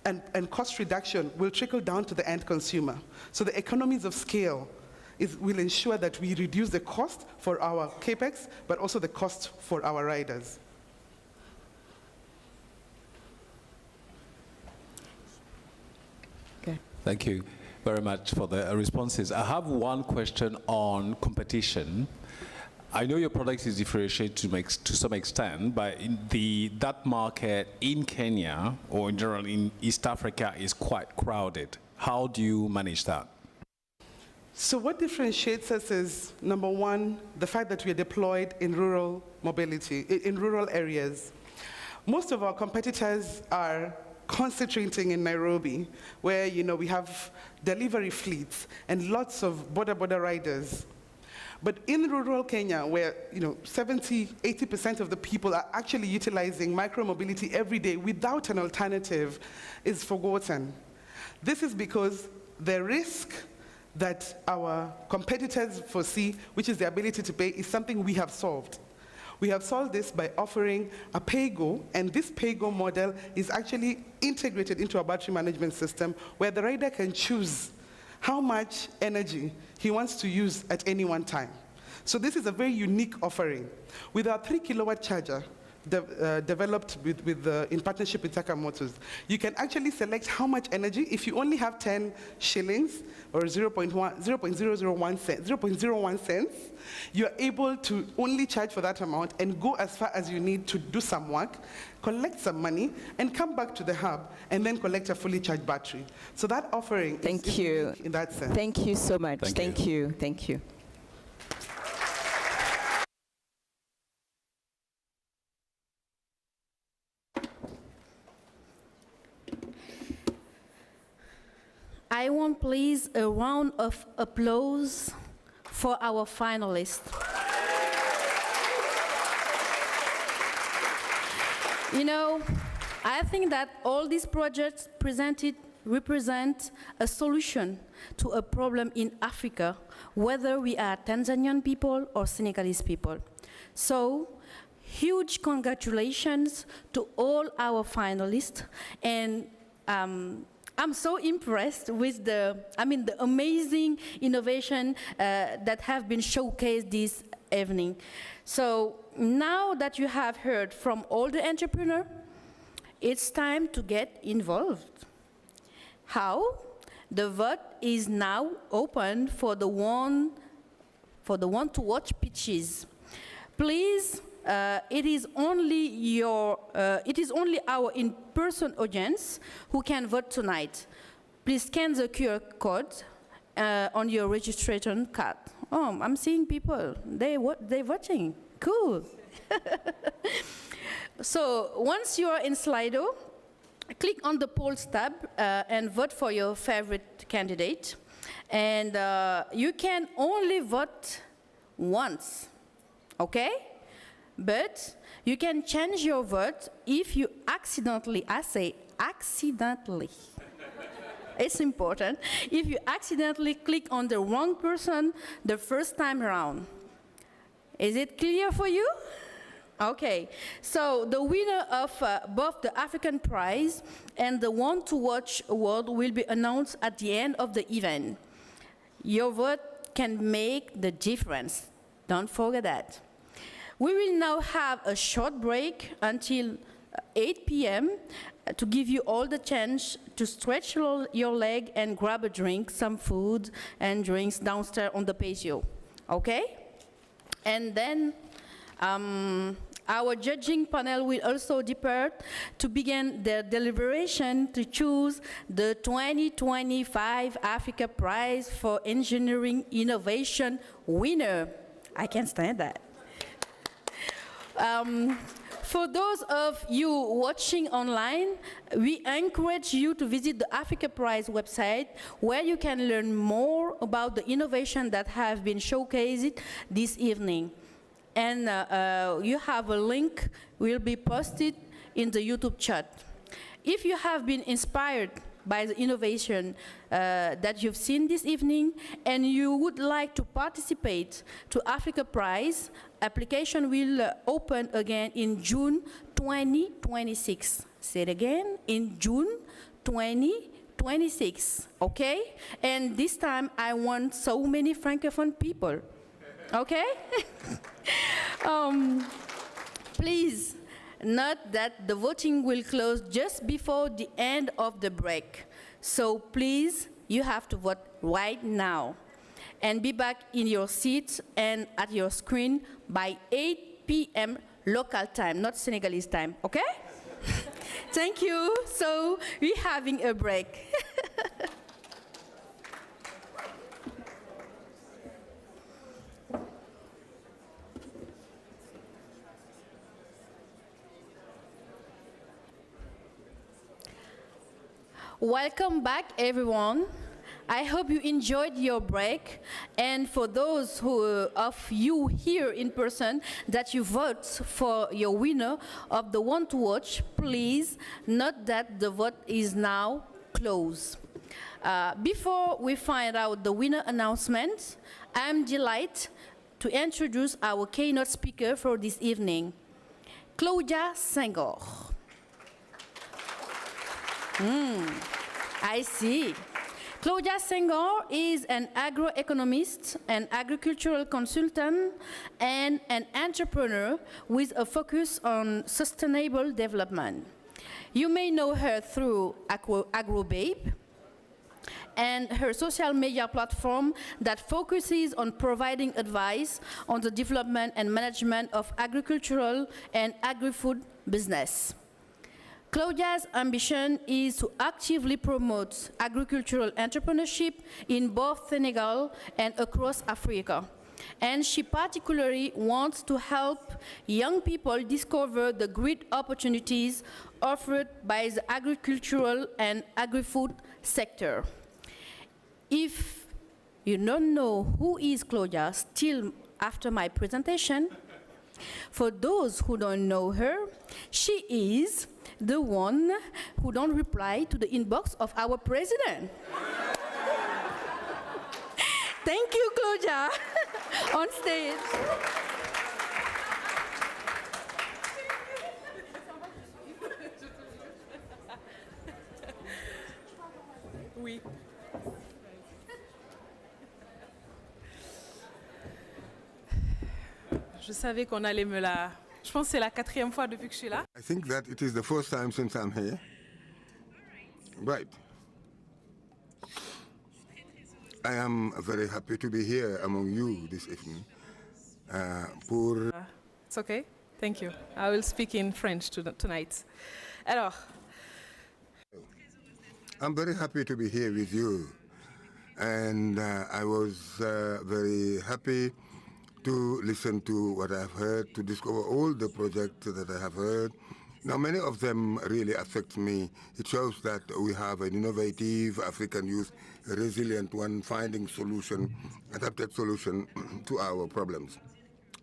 and cost reduction will trickle down to the end consumer. So the economies of scale will ensure that we reduce the cost for our CAPEX, but also the cost for our riders. Thank you very much for the responses. I have one question on competition. I know your product is differentiated to some extent, but that market in Kenya, or in general in East Africa, is quite crowded. How do you manage that? So what differentiates us is, number one, the fact that we are deployed in rural mobility, in rural areas. Most of our competitors are concentrating in Nairobi, where we have delivery fleets and lots of border riders. But in rural Kenya, where 70–80% of the people are actually utilizing micromobility every day without an alternative, is forgotten. This is because the risk that our competitors foresee, which is the ability to pay, is something we have solved. We have solved this by offering a pay-go, and this pay-go model is actually integrated into our battery management system, where the rider can choose how much energy he wants to use at any one time. So this is a very unique offering. With our 3-kilowatt charger, developed in partnership with Dakar Motors, you can actually select how much energy. If you only have 10 shillings or 0.001 cents, you're able to only charge for that amount and go as far as you need to do some work, collect some money, and come back to the hub and then collect a fully charged battery. So that offering is unique in that sense. Thank you so much. Thank you. Thank you. I want please a round of applause for our finalists. You know, I think that all these projects presented represent a solution to a problem in Africa, whether we are Tanzanian people or Senegalese people. So, huge congratulations to all our finalists, and I'm so impressed with the amazing innovation that have been showcased this evening. So now that you have heard from all the entrepreneurs, it's time to get involved. How? The vote is now open for the one to watch pitches. Please. It is only our in-person audience who can vote tonight. Please scan the QR code on your registration card. Oh, I'm seeing people. They're voting. Cool. So once you are in Slido, click on the polls tab and vote for your favorite candidate. And you can only vote once. Okay? But you can change your vote if you accidentally, I say accidentally, it's important, if you accidentally click on the wrong person the first time around. Is it clear for you? Okay, so the winner of both the African Prize and the One to Watch award will be announced at the end of the event. Your vote can make the difference. Don't forget that. We will now have a short break until 8 p.m. To give you all the chance to stretch your leg and grab a drink, some food and drinks downstairs on the patio, okay? And then our judging panel will also depart to begin their deliberation to choose the 2025 Africa Prize for Engineering Innovation winner. I can't stand that. For those of you watching online, we encourage you to visit the Africa Prize website, where you can learn more about the innovation that have been showcased this evening. And you have a link will be posted in the YouTube chat. If you have been inspired by the innovation that you've seen this evening, and you would like to participate to Africa Prize, application will open again in June 2026. Say it again, in June 2026, okay? And this time I want so many Francophone people, okay? Please note that the voting will close just before the end of the break. So please, you have to vote right now. And be back in your seats and at your screen by 8 p.m. local time, not Senegalese time, okay? Thank you. So we're having a break. Welcome back, everyone. I hope you enjoyed your break, and for those of you here in person that you vote for your winner of the One to Watch, please note that the vote is now closed. Before we find out the winner announcement, I'm delighted to introduce our keynote speaker for this evening, Claudia Senghor. I see. Claudia Senghor is an agroeconomist, an agricultural consultant, and an entrepreneur with a focus on sustainable development. You may know her through Agrobabe and her social media platform that focuses on providing advice on the development and management of agricultural and agri-food business. Claudia's ambition is to actively promote agricultural entrepreneurship in both Senegal and across Africa. And she particularly wants to help young people discover the great opportunities offered by the agricultural and agri-food sector. If you don't know who is Claudia still after my presentation, for those who don't know her, she is the one who don't reply to the inbox of our president. Thank you, Claudia, on stage. Oui. Je savais qu'on allait me la... Je pense que c'est la 4e fois depuis que je suis là. I think that it is the first time since I'm here. Right. I am very happy to be here among you this evening. It's okay. Thank you. I will speak in French tonight. Alors. I'm very happy to be here with you. And I was very happy to listen to what I've heard, to discover all the projects that I have heard. Now, many of them really affect me. It shows that we have an innovative African youth, a resilient one, finding solution, adapted solution to our problems.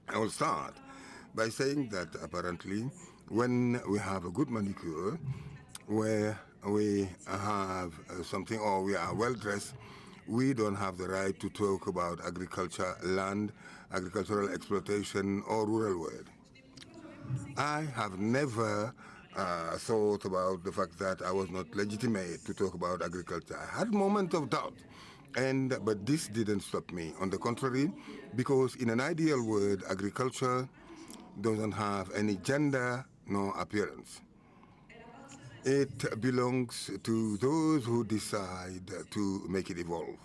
I will start by saying that apparently when we have a good manicure, where we have something or we are well dressed, we don't have the right to talk about agriculture, land, agricultural exploitation, or rural world. I have never thought about the fact that I was not legitimate to talk about agriculture. I had moments of doubt, but this didn't stop me. On the contrary, because in an ideal world, agriculture doesn't have any gender nor appearance. It belongs to those who decide to make it evolve.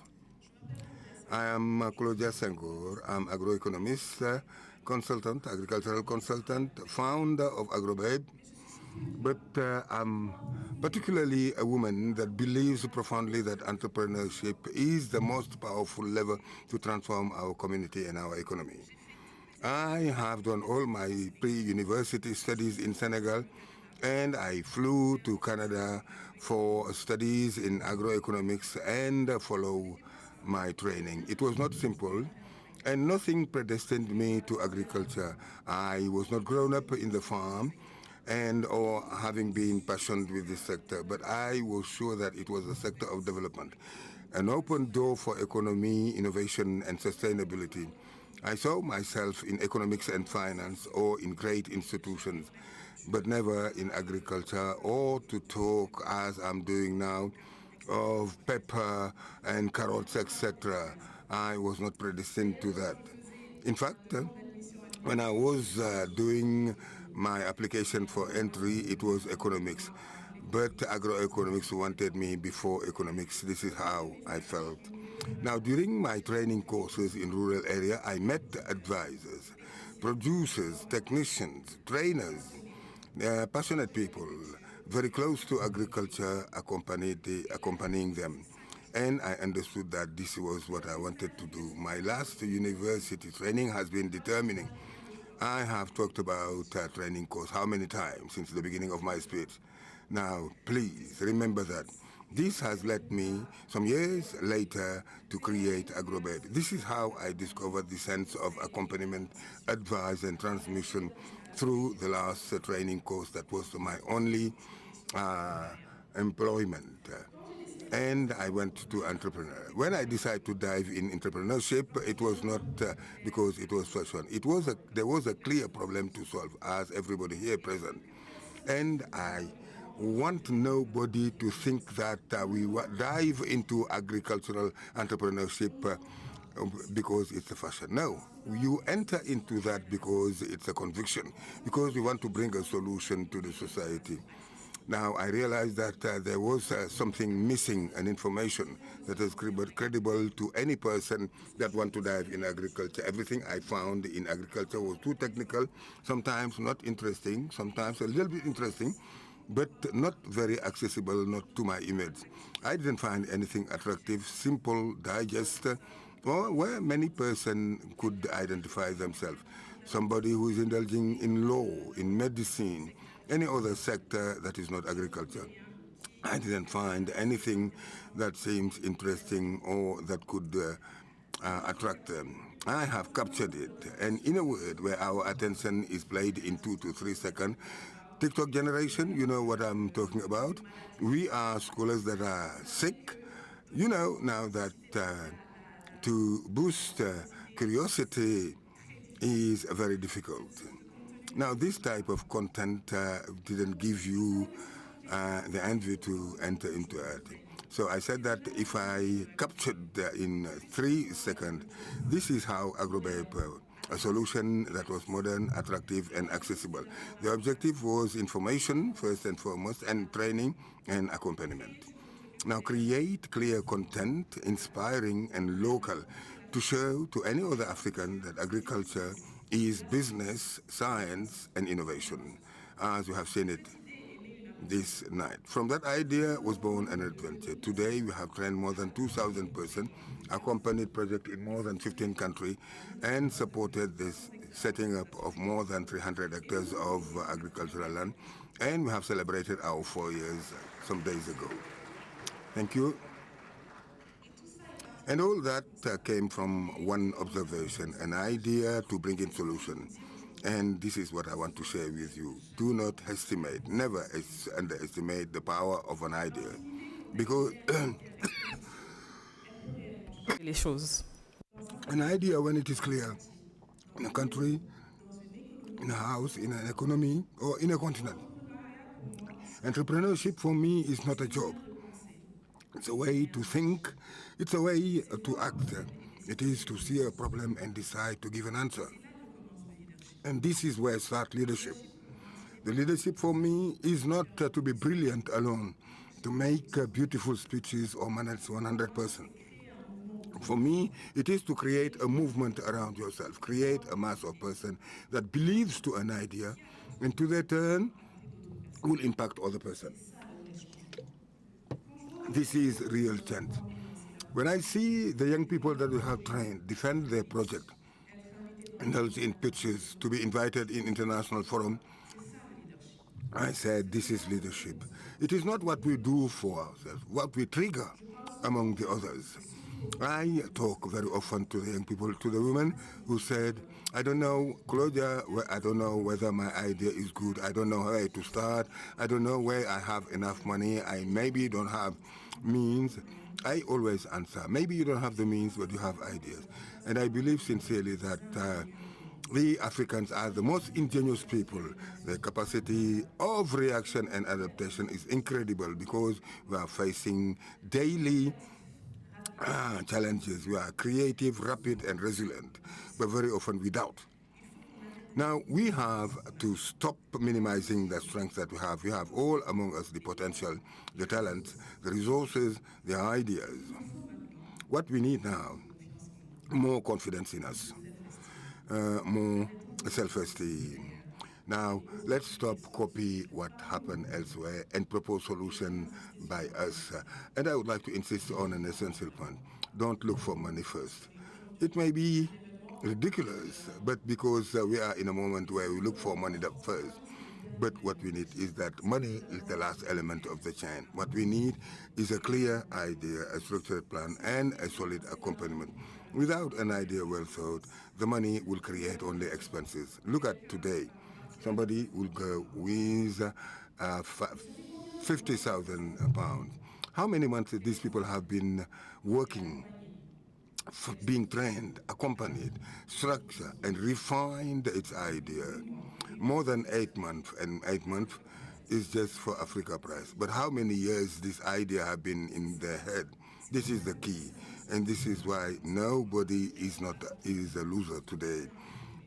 I am Claudia Senghor. I'm agroeconomist, consultant, agricultural consultant, founder of Agrobabe. But I'm particularly a woman that believes profoundly that entrepreneurship is the most powerful lever to transform our community and our economy. I have done all my pre-university studies in Senegal, and I flew to Canada for studies in agroeconomics and follow my training. It was not simple, and nothing predestined me to agriculture. I was not grown up in the farm or having been passionate with this sector, but I was sure that it was a sector of development, an open door for economy, innovation, and sustainability. I saw myself in economics and finance or in great institutions, but never in agriculture or to talk, as I'm doing now, of pepper and carrots, etc. I was not predestined to that. In fact, when I was doing my application for entry, it was economics. But agroeconomics wanted me before economics. This is how I felt. Now, during my training courses in rural area, I met advisors, producers, technicians, trainers, passionate people, very close to agriculture, accompanying them. And I understood that this was what I wanted to do. My last university training has been determining. I have talked about training course how many times since the beginning of my speech. Now, please remember that this has led me some years later to create Agrobabe. This is how I discovered the sense of accompaniment, advice, and transmission through the last training course that was my only employment. and I went to entrepreneur. When I decided to dive in entrepreneurship, it was not because it was fashion. There was a clear problem to solve, as everybody here present. And I want nobody to think that we dive into agricultural entrepreneurship because it's a fashion. No, you enter into that because it's a conviction, because we want to bring a solution to the society. Now, I realized that there was something missing, an information that is credible to any person that want to dive in agriculture. Everything I found in agriculture was too technical, sometimes not interesting, sometimes a little bit interesting, but not very accessible, not to my image. I didn't find anything attractive, simple, digest, or where many persons could identify themselves. Somebody who is indulging in law, in medicine, any other sector that is not agriculture. I didn't find anything that seems interesting or that could attract them. I have captured it, and in a word where our attention is played in 2 to 3 seconds, TikTok generation, you know what I'm talking about. We are scholars that are sick. You know now that to boost curiosity is very difficult. Now, this type of content didn't give you the envy to enter into it. So I said that if I captured in 3 seconds, this is how Agrobabe, a solution that was modern, attractive, and accessible. The objective was information, first and foremost, and training and accompaniment. Now, create clear content, inspiring and local, to show to any other African that agriculture is business, science, and innovation, as you have seen it this night. From that idea was born an adventure. Today, we have trained more than 2,000 persons, accompanied project in more than 15 countries, and supported this setting up of more than 300 hectares of agricultural land. And we have celebrated our 4 years some days ago. Thank you. And all that came from one observation, an idea to bring in solution. And this is what I want to share with you. Do not estimate, never underestimate the power of an idea. Because an idea, when it is clear, in a country, in a house, in an economy, or in a continent. Entrepreneurship for me is not a job. It's a way to think. It's a way to act. It is to see a problem and decide to give an answer. And this is where starts leadership. The leadership for me is not to be brilliant alone, to make beautiful speeches or manage 100%. For me, it is to create a movement around yourself, create a mass of person that believes to an idea and to their turn will impact other person. This is real change. When I see the young people that we have trained defend their project, indulge in pitches, to be invited in international forum, I said, this is leadership. It is not what we do for ourselves, what we trigger among the others. I talk very often to the young people, to the women who said, I don't know, Claudia, I don't know whether my idea is good. I don't know where to start. I don't know where I have enough money. I maybe don't have means. I always answer, maybe you don't have the means, but you have ideas. And I believe sincerely that we Africans are the most ingenious people. The capacity of reaction and adaptation is incredible because we are facing daily challenges. We are creative, rapid, and resilient, but very often we doubt. Now, we have to stop minimizing the strengths that we have. We have all among us the potential, the talent, the resources, the ideas. What we need now, more confidence in us, more self-esteem. Now, let's stop copy what happened elsewhere and propose solution by us. And I would like to insist on an essential point. Don't look for money first. It may be ridiculous, but because we are in a moment where we look for money first. But what we need is that money is the last element of the chain. What we need is a clear idea, a structured plan, and a solid accompaniment. Without an idea well thought, the money will create only expenses. Look at today. Somebody will go with 50,000 pounds. How many months these people have been working, being trained, accompanied, structured, and refined its idea? More than 8 months, and 8 months is just for Africa Prize. But how many years this idea have been in their head? This is the key, and this is why nobody is a loser today.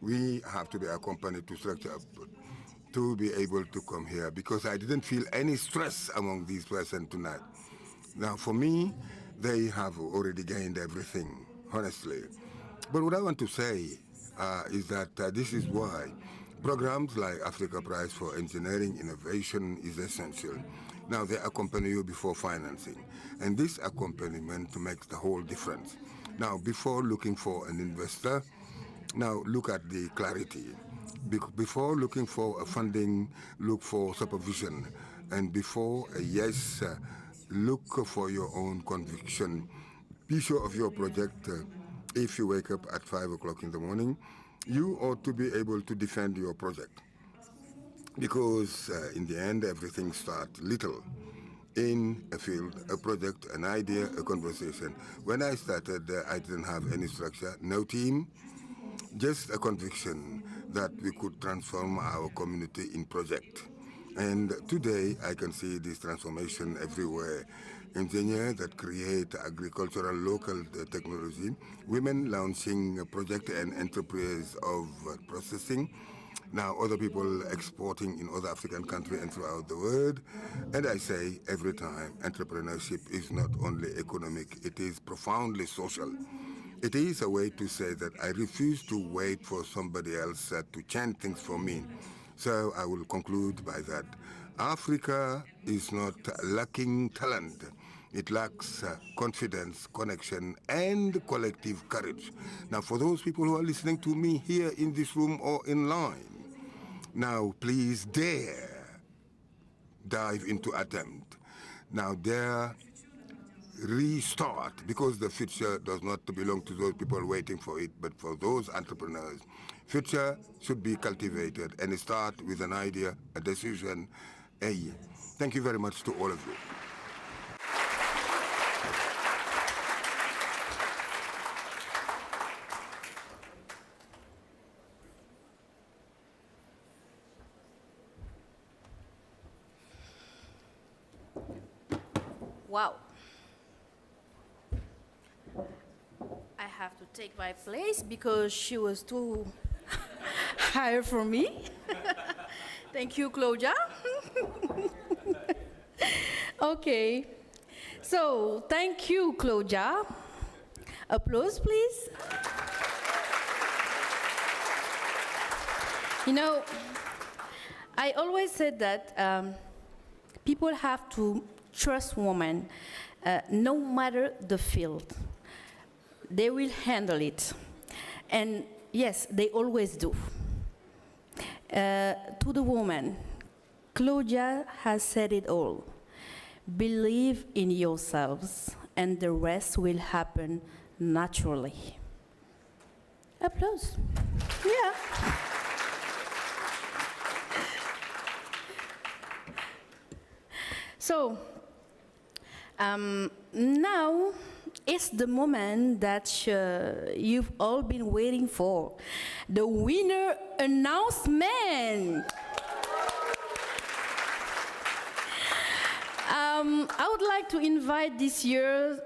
We have to be accompanied to structure to be able to come here, because I didn't feel any stress among these present tonight. Now, for me, they have already gained everything, honestly. But what I want to say is that this is why programs like Africa Prize for Engineering Innovation is essential. Now, they accompany you before financing, and this accompaniment makes the whole difference. Now, before looking for an investor, now look at the clarity. Before looking for a funding, look for supervision, and before a yes, look for your own conviction. Be sure of your project. If you wake up at 5 o'clock in the morning, you ought to be able to defend your project. Because in the end, everything starts little. In a field, a project, an idea, a conversation. When I started, I didn't have any structure, no team, just a conviction that we could transform our community in project. And today, I can see this transformation everywhere. Engineers that create agricultural local technology, women launching a project and enterprise of processing, now other people exporting in other African countries and throughout the world. And I say every time, entrepreneurship is not only economic, it is profoundly social. It is a way to say that I refuse to wait for somebody else to change things for me. So I will conclude by that. Africa is not lacking talent. It lacks confidence, connection, and collective courage. Now, for those people who are listening to me here in this room or in line, now please dare dive into attempt. Now dare restart, because the future does not belong to those people waiting for it, but for those entrepreneurs. Future should be cultivated and start with an idea, a decision, a. Thank you very much to all of you. Wow. I have to take my place because she was too high for me. Thank you, Claudia. Okay. So, thank you, Claudia. Applause, please. You know, I always said that people have to trust women, no matter the field. They will handle it. And yes, they always do. To the woman, Claudia has said it all. Believe in yourselves, and the rest will happen naturally. Applause. Yeah. So, now is the moment that you've all been waiting for. The winner announcement. I would like to invite this year's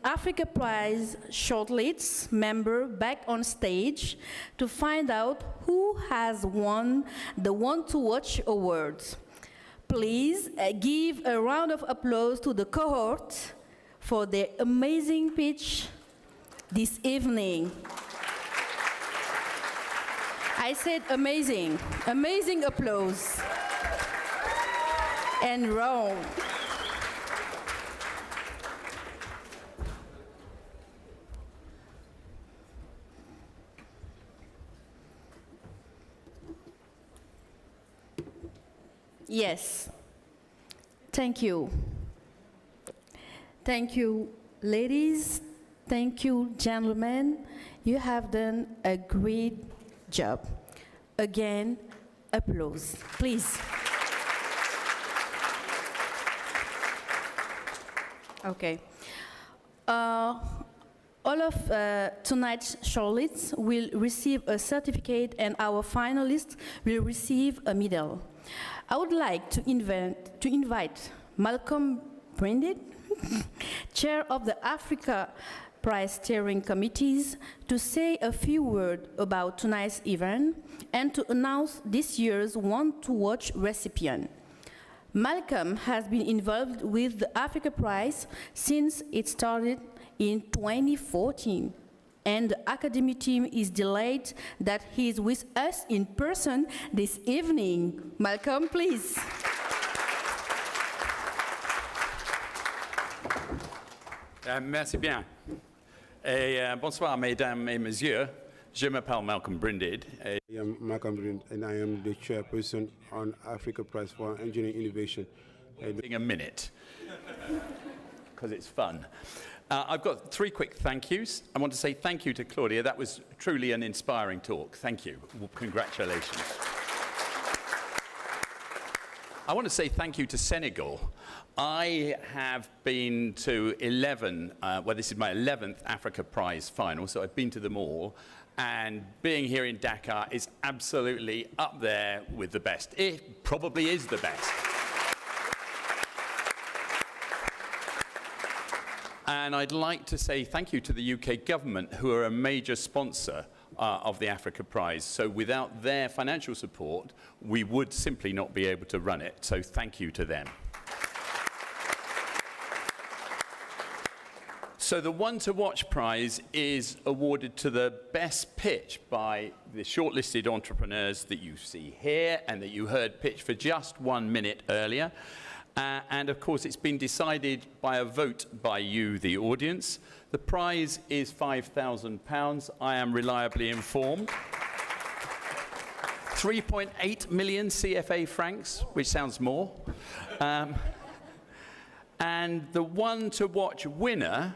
Africa Prize shortlist member back on stage to find out who has won the Want to Watch Awards. Please give a round of applause to the cohort for their amazing pitch this evening. I said amazing, amazing applause. And round. Yes. Thank you. Thank you, ladies. Thank you, gentlemen. You have done a great job. Again, applause, please. Okay. All of tonight's shortlists will receive a certificate and our finalists will receive a medal. I would like to invite Malcolm Brinded, Chair of the Africa Prize Steering Committees, to say a few words about tonight's event and to announce this year's Want to Watch recipient. Malcolm has been involved with the Africa Prize since it started in 2014, and the Academy team is delighted that he is with us in person this evening. Malcolm, please. Merci bien. Et bonsoir, mesdames et messieurs. Je m'appelle Malcolm Brinded. I am Malcolm Brinded, and I am the chairperson on Africa Prize for Engineering Innovation. In a minute, because it's fun. I've got 3 quick thank yous. I want to say thank you to Claudia. That was truly an inspiring talk. Thank you. Well, congratulations. I want to say thank you to Senegal. I have been to 11, well, this is my 11th Africa Prize final, so I've been to them all. And being here in Dakar is absolutely up there with the best. It probably is the best. And I'd like to say thank you to the UK government, who are a major sponsor of the Africa Prize. So without their financial support, we would simply not be able to run it. So thank you to them. So the One to Watch prize is awarded to the best pitch by the shortlisted entrepreneurs that you see here and that you heard pitch for just 1 minute earlier. And of course, it's been decided by a vote by you, the audience. The prize is £5,000, I am reliably informed. 3.8 million CFA francs, which sounds more. And the One to Watch winner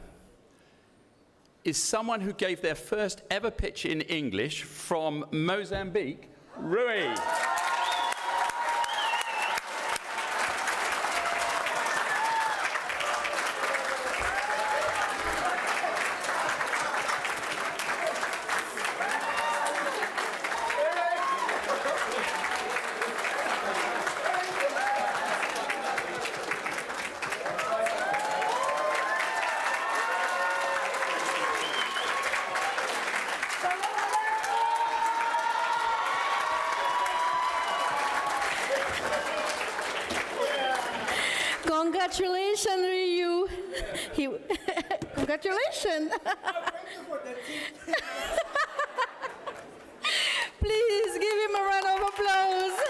is someone who gave their first ever pitch in English from Mozambique, Rui. Congratulations, Ryu. Congratulations. Please give him a round of applause.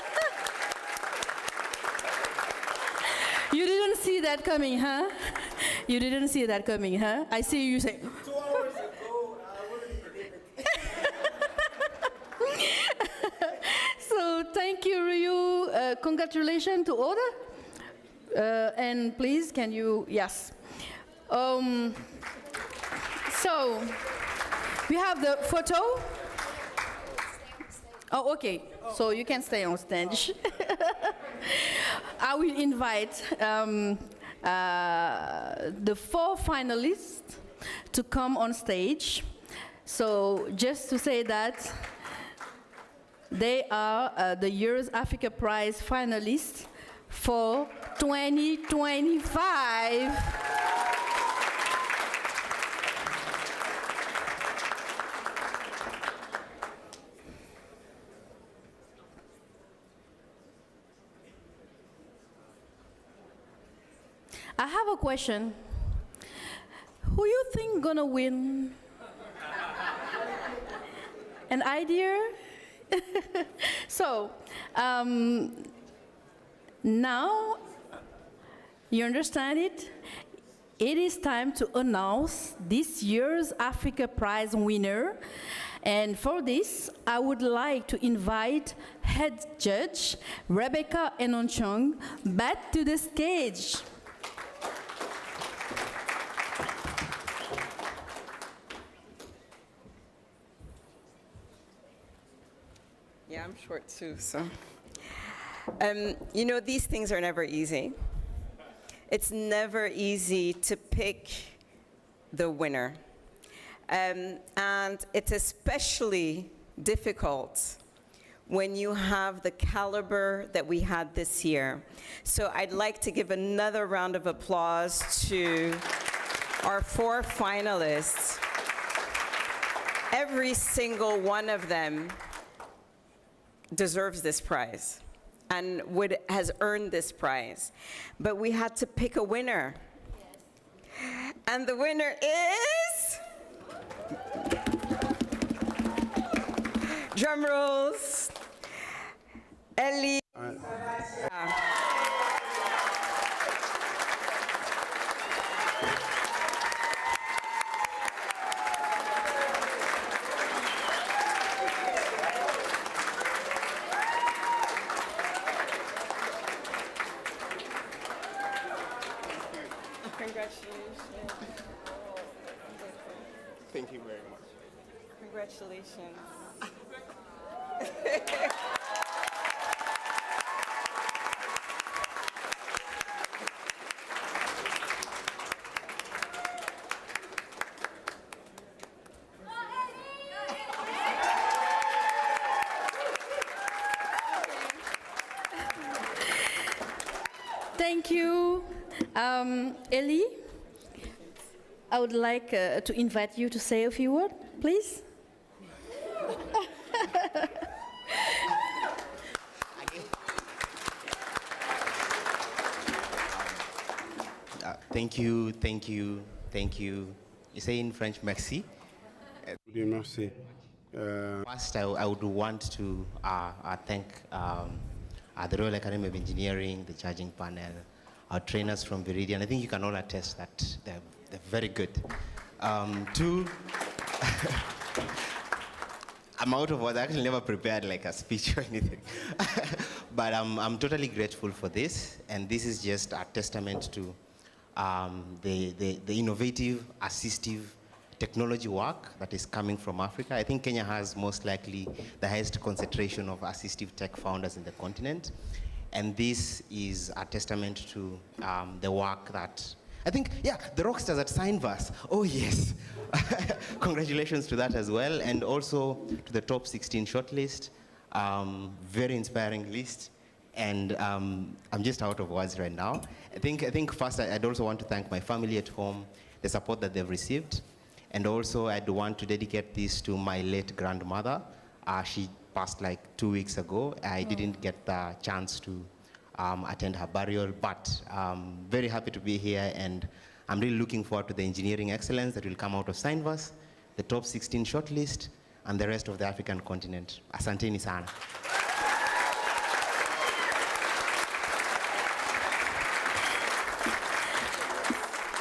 You didn't see that coming, huh? You didn't see that coming, huh? I see you say. 2 hours ago, I wouldn't believe it. So thank you, Ryu. Congratulations to all. And please, can you, yes. So, we have the photo. Oh, okay, so you can stay on stage. I will invite the 4 finalists to come on stage. So, just to say that they are the year's Africa Prize finalists for 2025. I have a question. Who you think gonna win? An idea? So, now, you understand it? It is time to announce this year's Africa Prize winner. And for this, I would like to invite head judge Rebecca Enonchong back to the stage. Yeah, I'm short too, so. You know, these things are never easy. it's never easy to pick the winner. And it's especially difficult when you have the caliber that we had this year. So I'd like to give another round of applause to our 4 finalists. Every single one of them deserves this prize and has earned this prize. But we had to pick a winner. Yes. And the winner is... Drum rolls. Ellie. Congratulations. Thank you very much. Congratulations. Thank you. Ellie, I would like to invite you to say a few words, please. Thank you, thank you, thank you. You say in French, merci. Merci. First, I would want to thank the Royal Academy of Engineering, the judging panel, our trainers from Viridian. I think you can all attest that they're very good. Two, I'm out of words. I actually never prepared like a speech or anything. But I'm totally grateful for this. And this is just a testament to the innovative, assistive technology work that is coming from Africa. I think Kenya has most likely the highest concentration of assistive tech founders in the continent. And this is a testament to the work that, I think, yeah, the rockstars at Signverse. Oh, yes. Congratulations to that as well. And also to the top 16 shortlist. Very inspiring list. And I'm just out of words right now. I think first I'd also want to thank my family at home, the support that they've received. And also I'd want to dedicate this to my late grandmother. She passed like 2 weeks ago. I didn't get the chance to attend her burial, but very happy to be here, and I'm really looking forward to the engineering excellence that will come out of Signverse, the top 16 shortlist, and the rest of the African continent. Asanteni sana.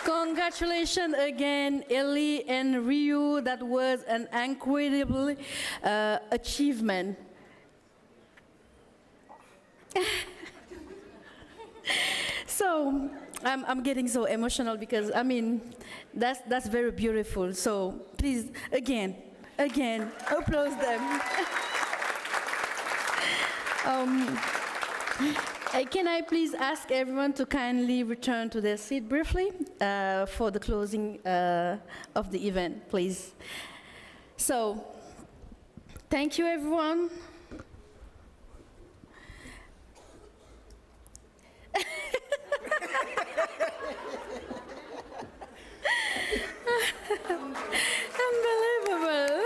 Congratulations again, Ellie and Ryu. That was an incredible achievement. So I'm getting so emotional because, I mean, that's very beautiful. So please, again, applause them. Can I please ask everyone to kindly return to their seat briefly for the closing of the event, please. So, thank you, everyone. Unbelievable.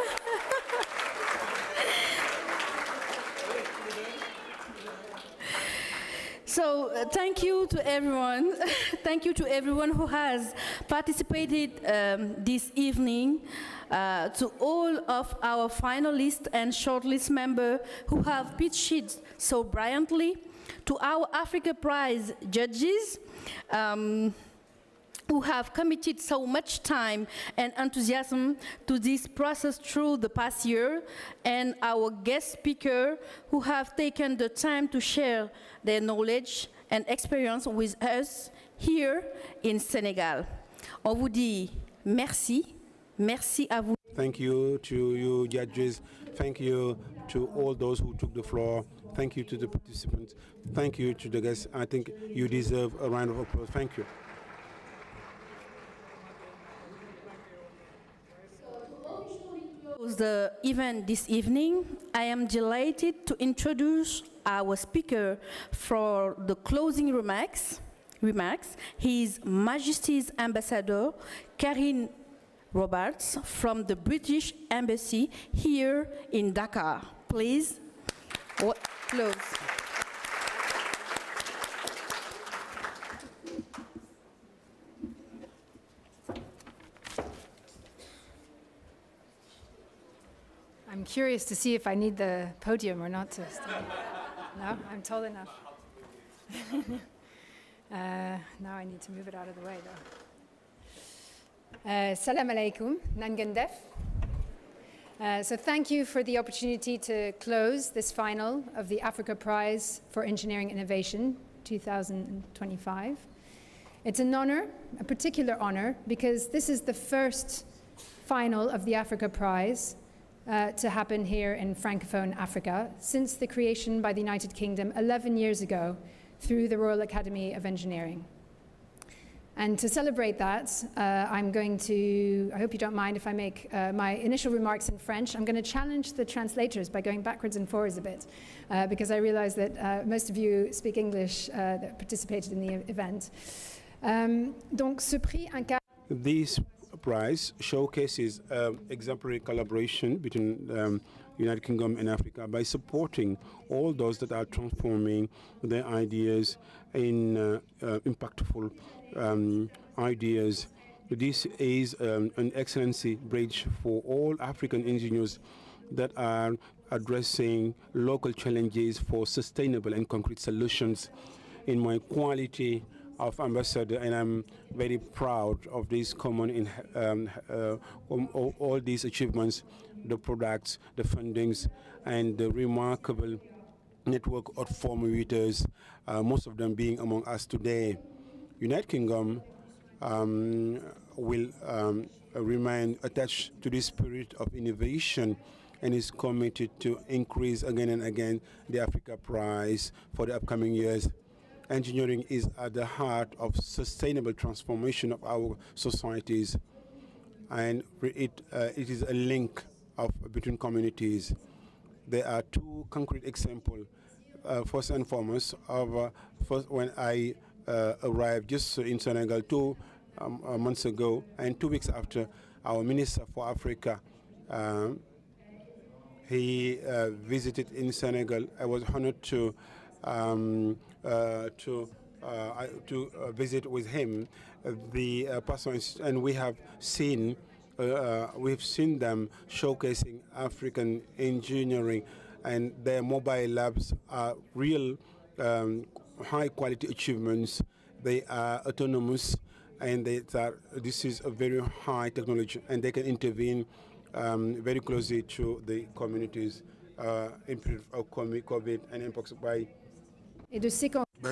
So thank you to everyone. Thank you to everyone who has participated this evening, to all of our finalists and shortlist members who have pitched so brilliantly, to our Africa Prize judges, who have committed so much time and enthusiasm to this process through the past year, and our guest speakers who have taken the time to share their knowledge and experience with us here in Senegal. On vous dit merci, merci à vous. Thank you to you judges. Thank you to all those who took the floor. Thank you to the participants. Thank you to the guests. I think you deserve a round of applause. Thank you. The event this evening, I am delighted to introduce our speaker for the closing remarks. His Majesty's Ambassador, Carine Robart, from the British Embassy here in Dakar. Please, close. I'm curious to see if I need the podium or not to stand. No, I'm told enough. Now I need to move it out of the way, though. Salam alaikum, Nangandef. So thank you for the opportunity to close this final of the Africa Prize for Engineering Innovation 2025. It's an honor, a particular honor, because this is the first final of the Africa Prize to happen here in Francophone Africa since the creation by the United Kingdom 11 years ago through the Royal Academy of Engineering. And to celebrate that, I'm going to, I hope you don't mind if I make my initial remarks in French. I'm going to challenge the translators by going backwards and forwards a bit, because I realize that most of you speak English that participated in the event. Donc, ce prix incarne... This prize showcases exemplary collaboration between United Kingdom and Africa by supporting all those that are transforming their ideas in impactful ideas. This is an excellency bridge for all African engineers that are addressing local challenges for sustainable and concrete solutions. In my quality of ambassador, and I'm very proud of this common all these achievements, the products, the fundings, and the remarkable network of formulators, most of them being among us today. United Kingdom will remain attached to the spirit of innovation and is committed to increase again and again the Africa Prize for the upcoming years. Engineering is at the heart of sustainable transformation of our societies, and it is a link between communities. There are two concrete examples. First and foremost, when I arrived just in Senegal 2 months ago, and 2 weeks after, our Minister for Africa, he visited in Senegal. I was honored to visit with him the persons, and we have seen them showcasing African engineering, and their mobile labs are real high quality achievements. They are autonomous, and this is a very high technology, and they can intervene very closely to the communities in period of COVID and impacts by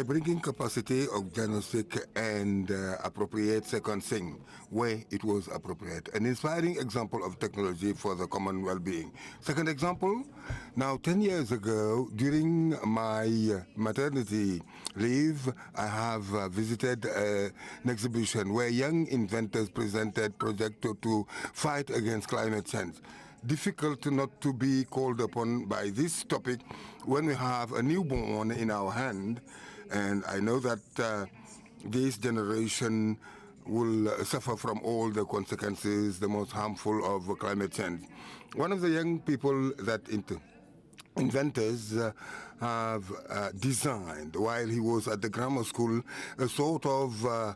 bringing capacity of diagnostic and appropriate sequencing where it was appropriate. An inspiring example of technology for the common well-being. Second example, now 10 years ago, during my maternity leave, I have visited an exhibition where young inventors presented projects to fight against climate change. Difficult not to be called upon by this topic when we have a newborn in our hand, and I know that this generation will suffer from all the consequences, the most harmful of climate change. One of the young people that inventors have designed while he was at the grammar school a sort of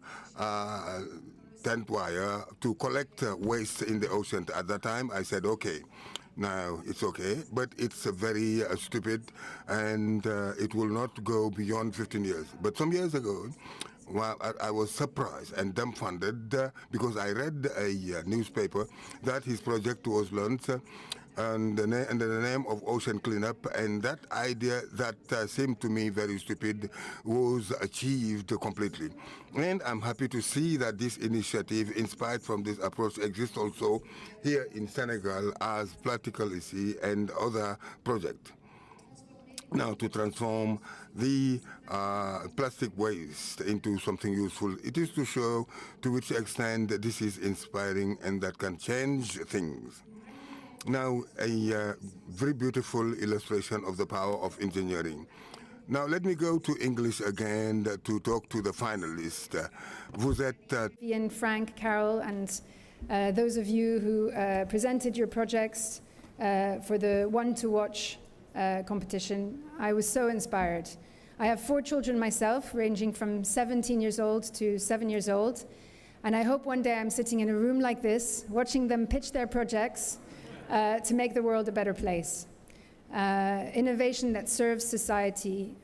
tent wire to collect waste in the ocean. At that time, I said, okay, now it's okay, but it's very stupid, and it will not go beyond 15 years. But some years ago, well, I was surprised and dumbfounded because I read a newspaper that his project was launched under the name of Ocean Cleanup, and that idea that seemed to me very stupid was achieved completely. And I'm happy to see that this initiative, inspired from this approach, exists also here in Senegal as Platicalici and other projects. now to transform the plastic waste into something useful. It is to show to which extent this is inspiring and that can change things. Now, a very beautiful illustration of the power of engineering. Now, let me go to English again to talk to the finalists. Vous êtes... Ian, Frank, Carol, and those of you who presented your projects for the One to Watch competition. I was so inspired. I have 4 children myself, ranging from 17 years old to 7 years old. And I hope one day I'm sitting in a room like this, watching them pitch their projects to make the world a better place. Innovation that serves society,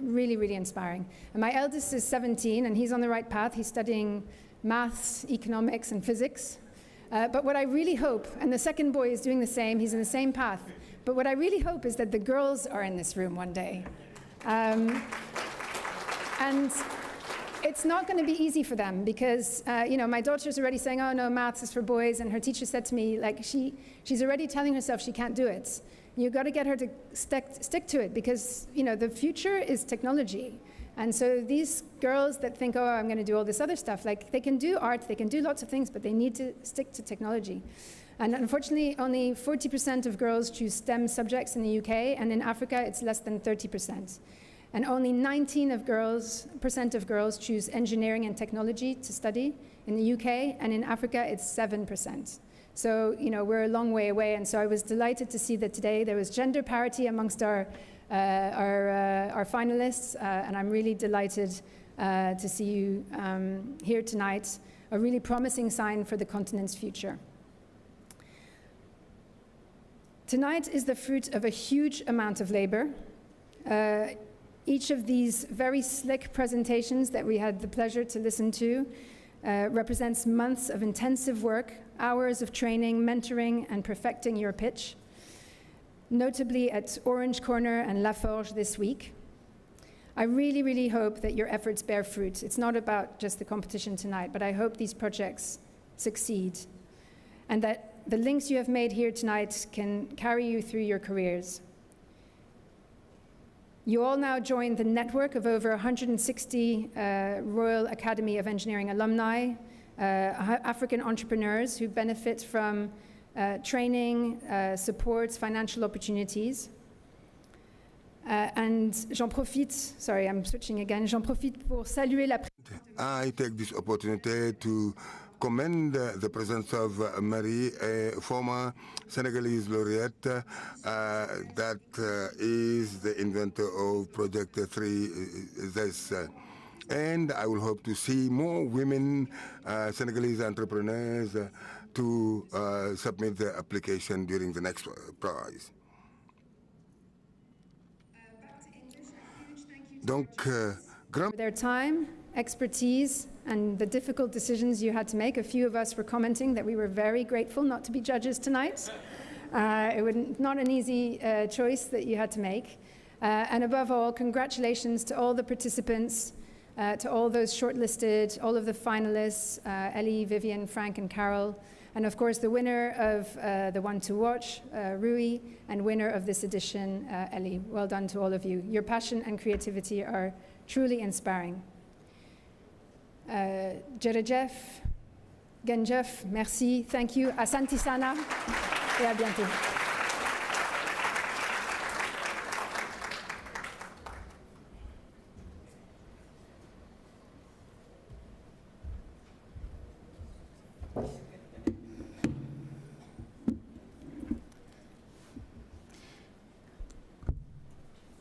really, really inspiring. And my eldest is 17, and he's on the right path. He's studying maths, economics, and physics. But what I really hope, and the second boy is doing the same, he's in the same path, but what I really hope is that the girls are in this room one day. And it's not going to be easy for them because, you know, my daughter's already saying, oh no, maths is for boys, and her teacher said to me, like, she's already telling herself she can't do it. You've got to get her to stick to it because, you know, the future is technology. And so these girls that think, oh, I'm going to do all this other stuff, like, they can do art, they can do lots of things, but they need to stick to technology. And unfortunately, only 40% of girls choose STEM subjects in the UK, and in Africa, it's less than 30%. And only 19% of girls choose engineering and technology to study in the UK, and in Africa, it's 7%. So, you know, we're a long way away, and so I was delighted to see that today there was gender parity amongst our finalists, and I'm really delighted to see you here tonight, a really promising sign for the continent's future. Tonight is the fruit of a huge amount of labor. Each of these very slick presentations that we had the pleasure to listen to represents months of intensive work, hours of training, mentoring, and perfecting your pitch, notably at Orange Corner and La Forge this week. I really, really hope that your efforts bear fruit. It's not about just the competition tonight, but I hope these projects succeed, and that the links you have made here tonight can carry you through your careers. You all now join the network of over 160 Royal Academy of Engineering alumni, African entrepreneurs who benefit from training, support, financial opportunities. And j'en profite, sorry, I'm switching again, j'en profite pour saluer la... I take this opportunity to commend the presence of Marie, a former Senegalese laureate that is the inventor of Project 3. And I will hope to see more women Senegalese entrepreneurs to submit their application during the next prize. For their time, expertise, and the difficult decisions you had to make. A few of us were commenting that we were very grateful not to be judges tonight. It was not an easy choice that you had to make. And above all, congratulations to all the participants, to all those shortlisted, all of the finalists, Ellie, Vivian, Frank, and Carol, and of course the winner of the One to Watch, Rui, and winner of this edition, Ellie. Well done to all of you. Your passion and creativity are truly inspiring. Jerejef, Genjef, merci, thank you, Asante sana, et à bientôt.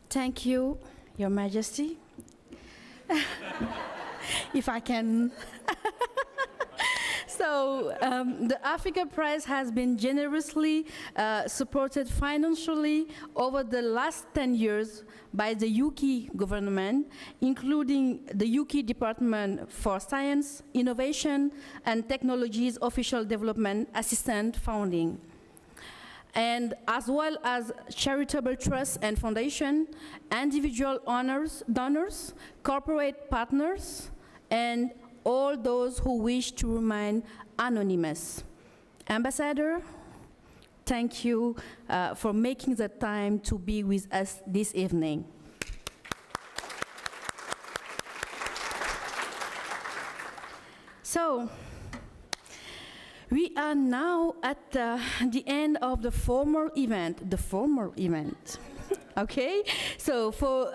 Thank you, Your Majesty. If I can. So the Africa Prize has been generously supported financially over the last 10 years by the UK government, including the UK Department for Science, Innovation and Technology's Official Development Assistant Funding, and as well as charitable trusts and foundation, individual donors, corporate partners, and all those who wish to remain anonymous. Ambassador, thank you for making the time to be with us this evening. So, we are now at the end of the formal event, okay? So for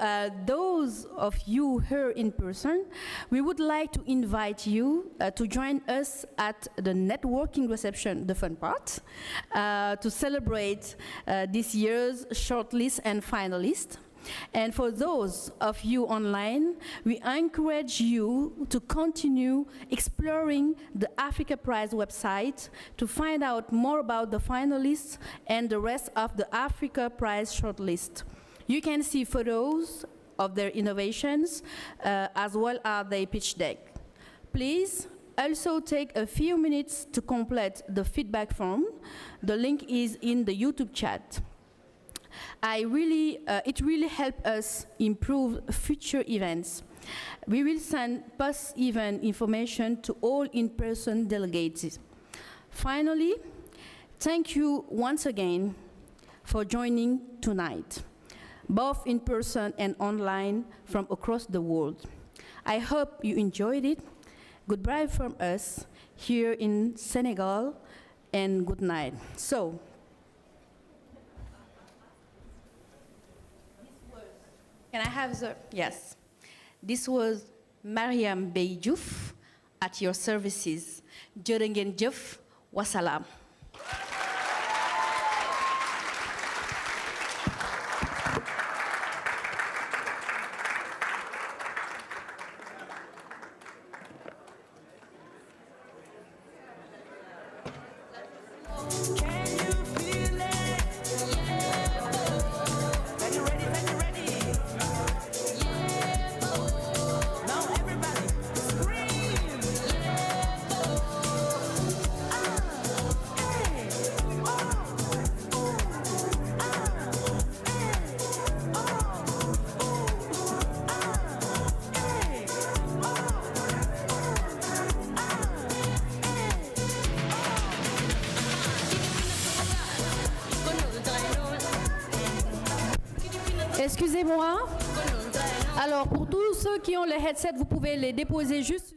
those of you here in person, we would like to invite you to join us at the networking reception, the fun part, to celebrate this year's shortlist and finalists. And for those of you online, we encourage you to continue exploring the Africa Prize website to find out more about the finalists and the rest of the Africa Prize shortlist. You can see photos of their innovations as well as their pitch deck. Please also take a few minutes to complete the feedback form. The link is in the YouTube chat. It really helps us improve future events. We will send post-event information to all in-person delegates. Finally, thank you once again for joining tonight, both in person and online from across the world. I hope you enjoyed it. Goodbye from us here in Senegal, and good night. So, can I have the, yes. This was Maryam Beye at your services. Jërë ngeen jëf, wasalaam. Excusez-moi. Alors, pour tous ceux qui ont les headsets, vous pouvez les déposer juste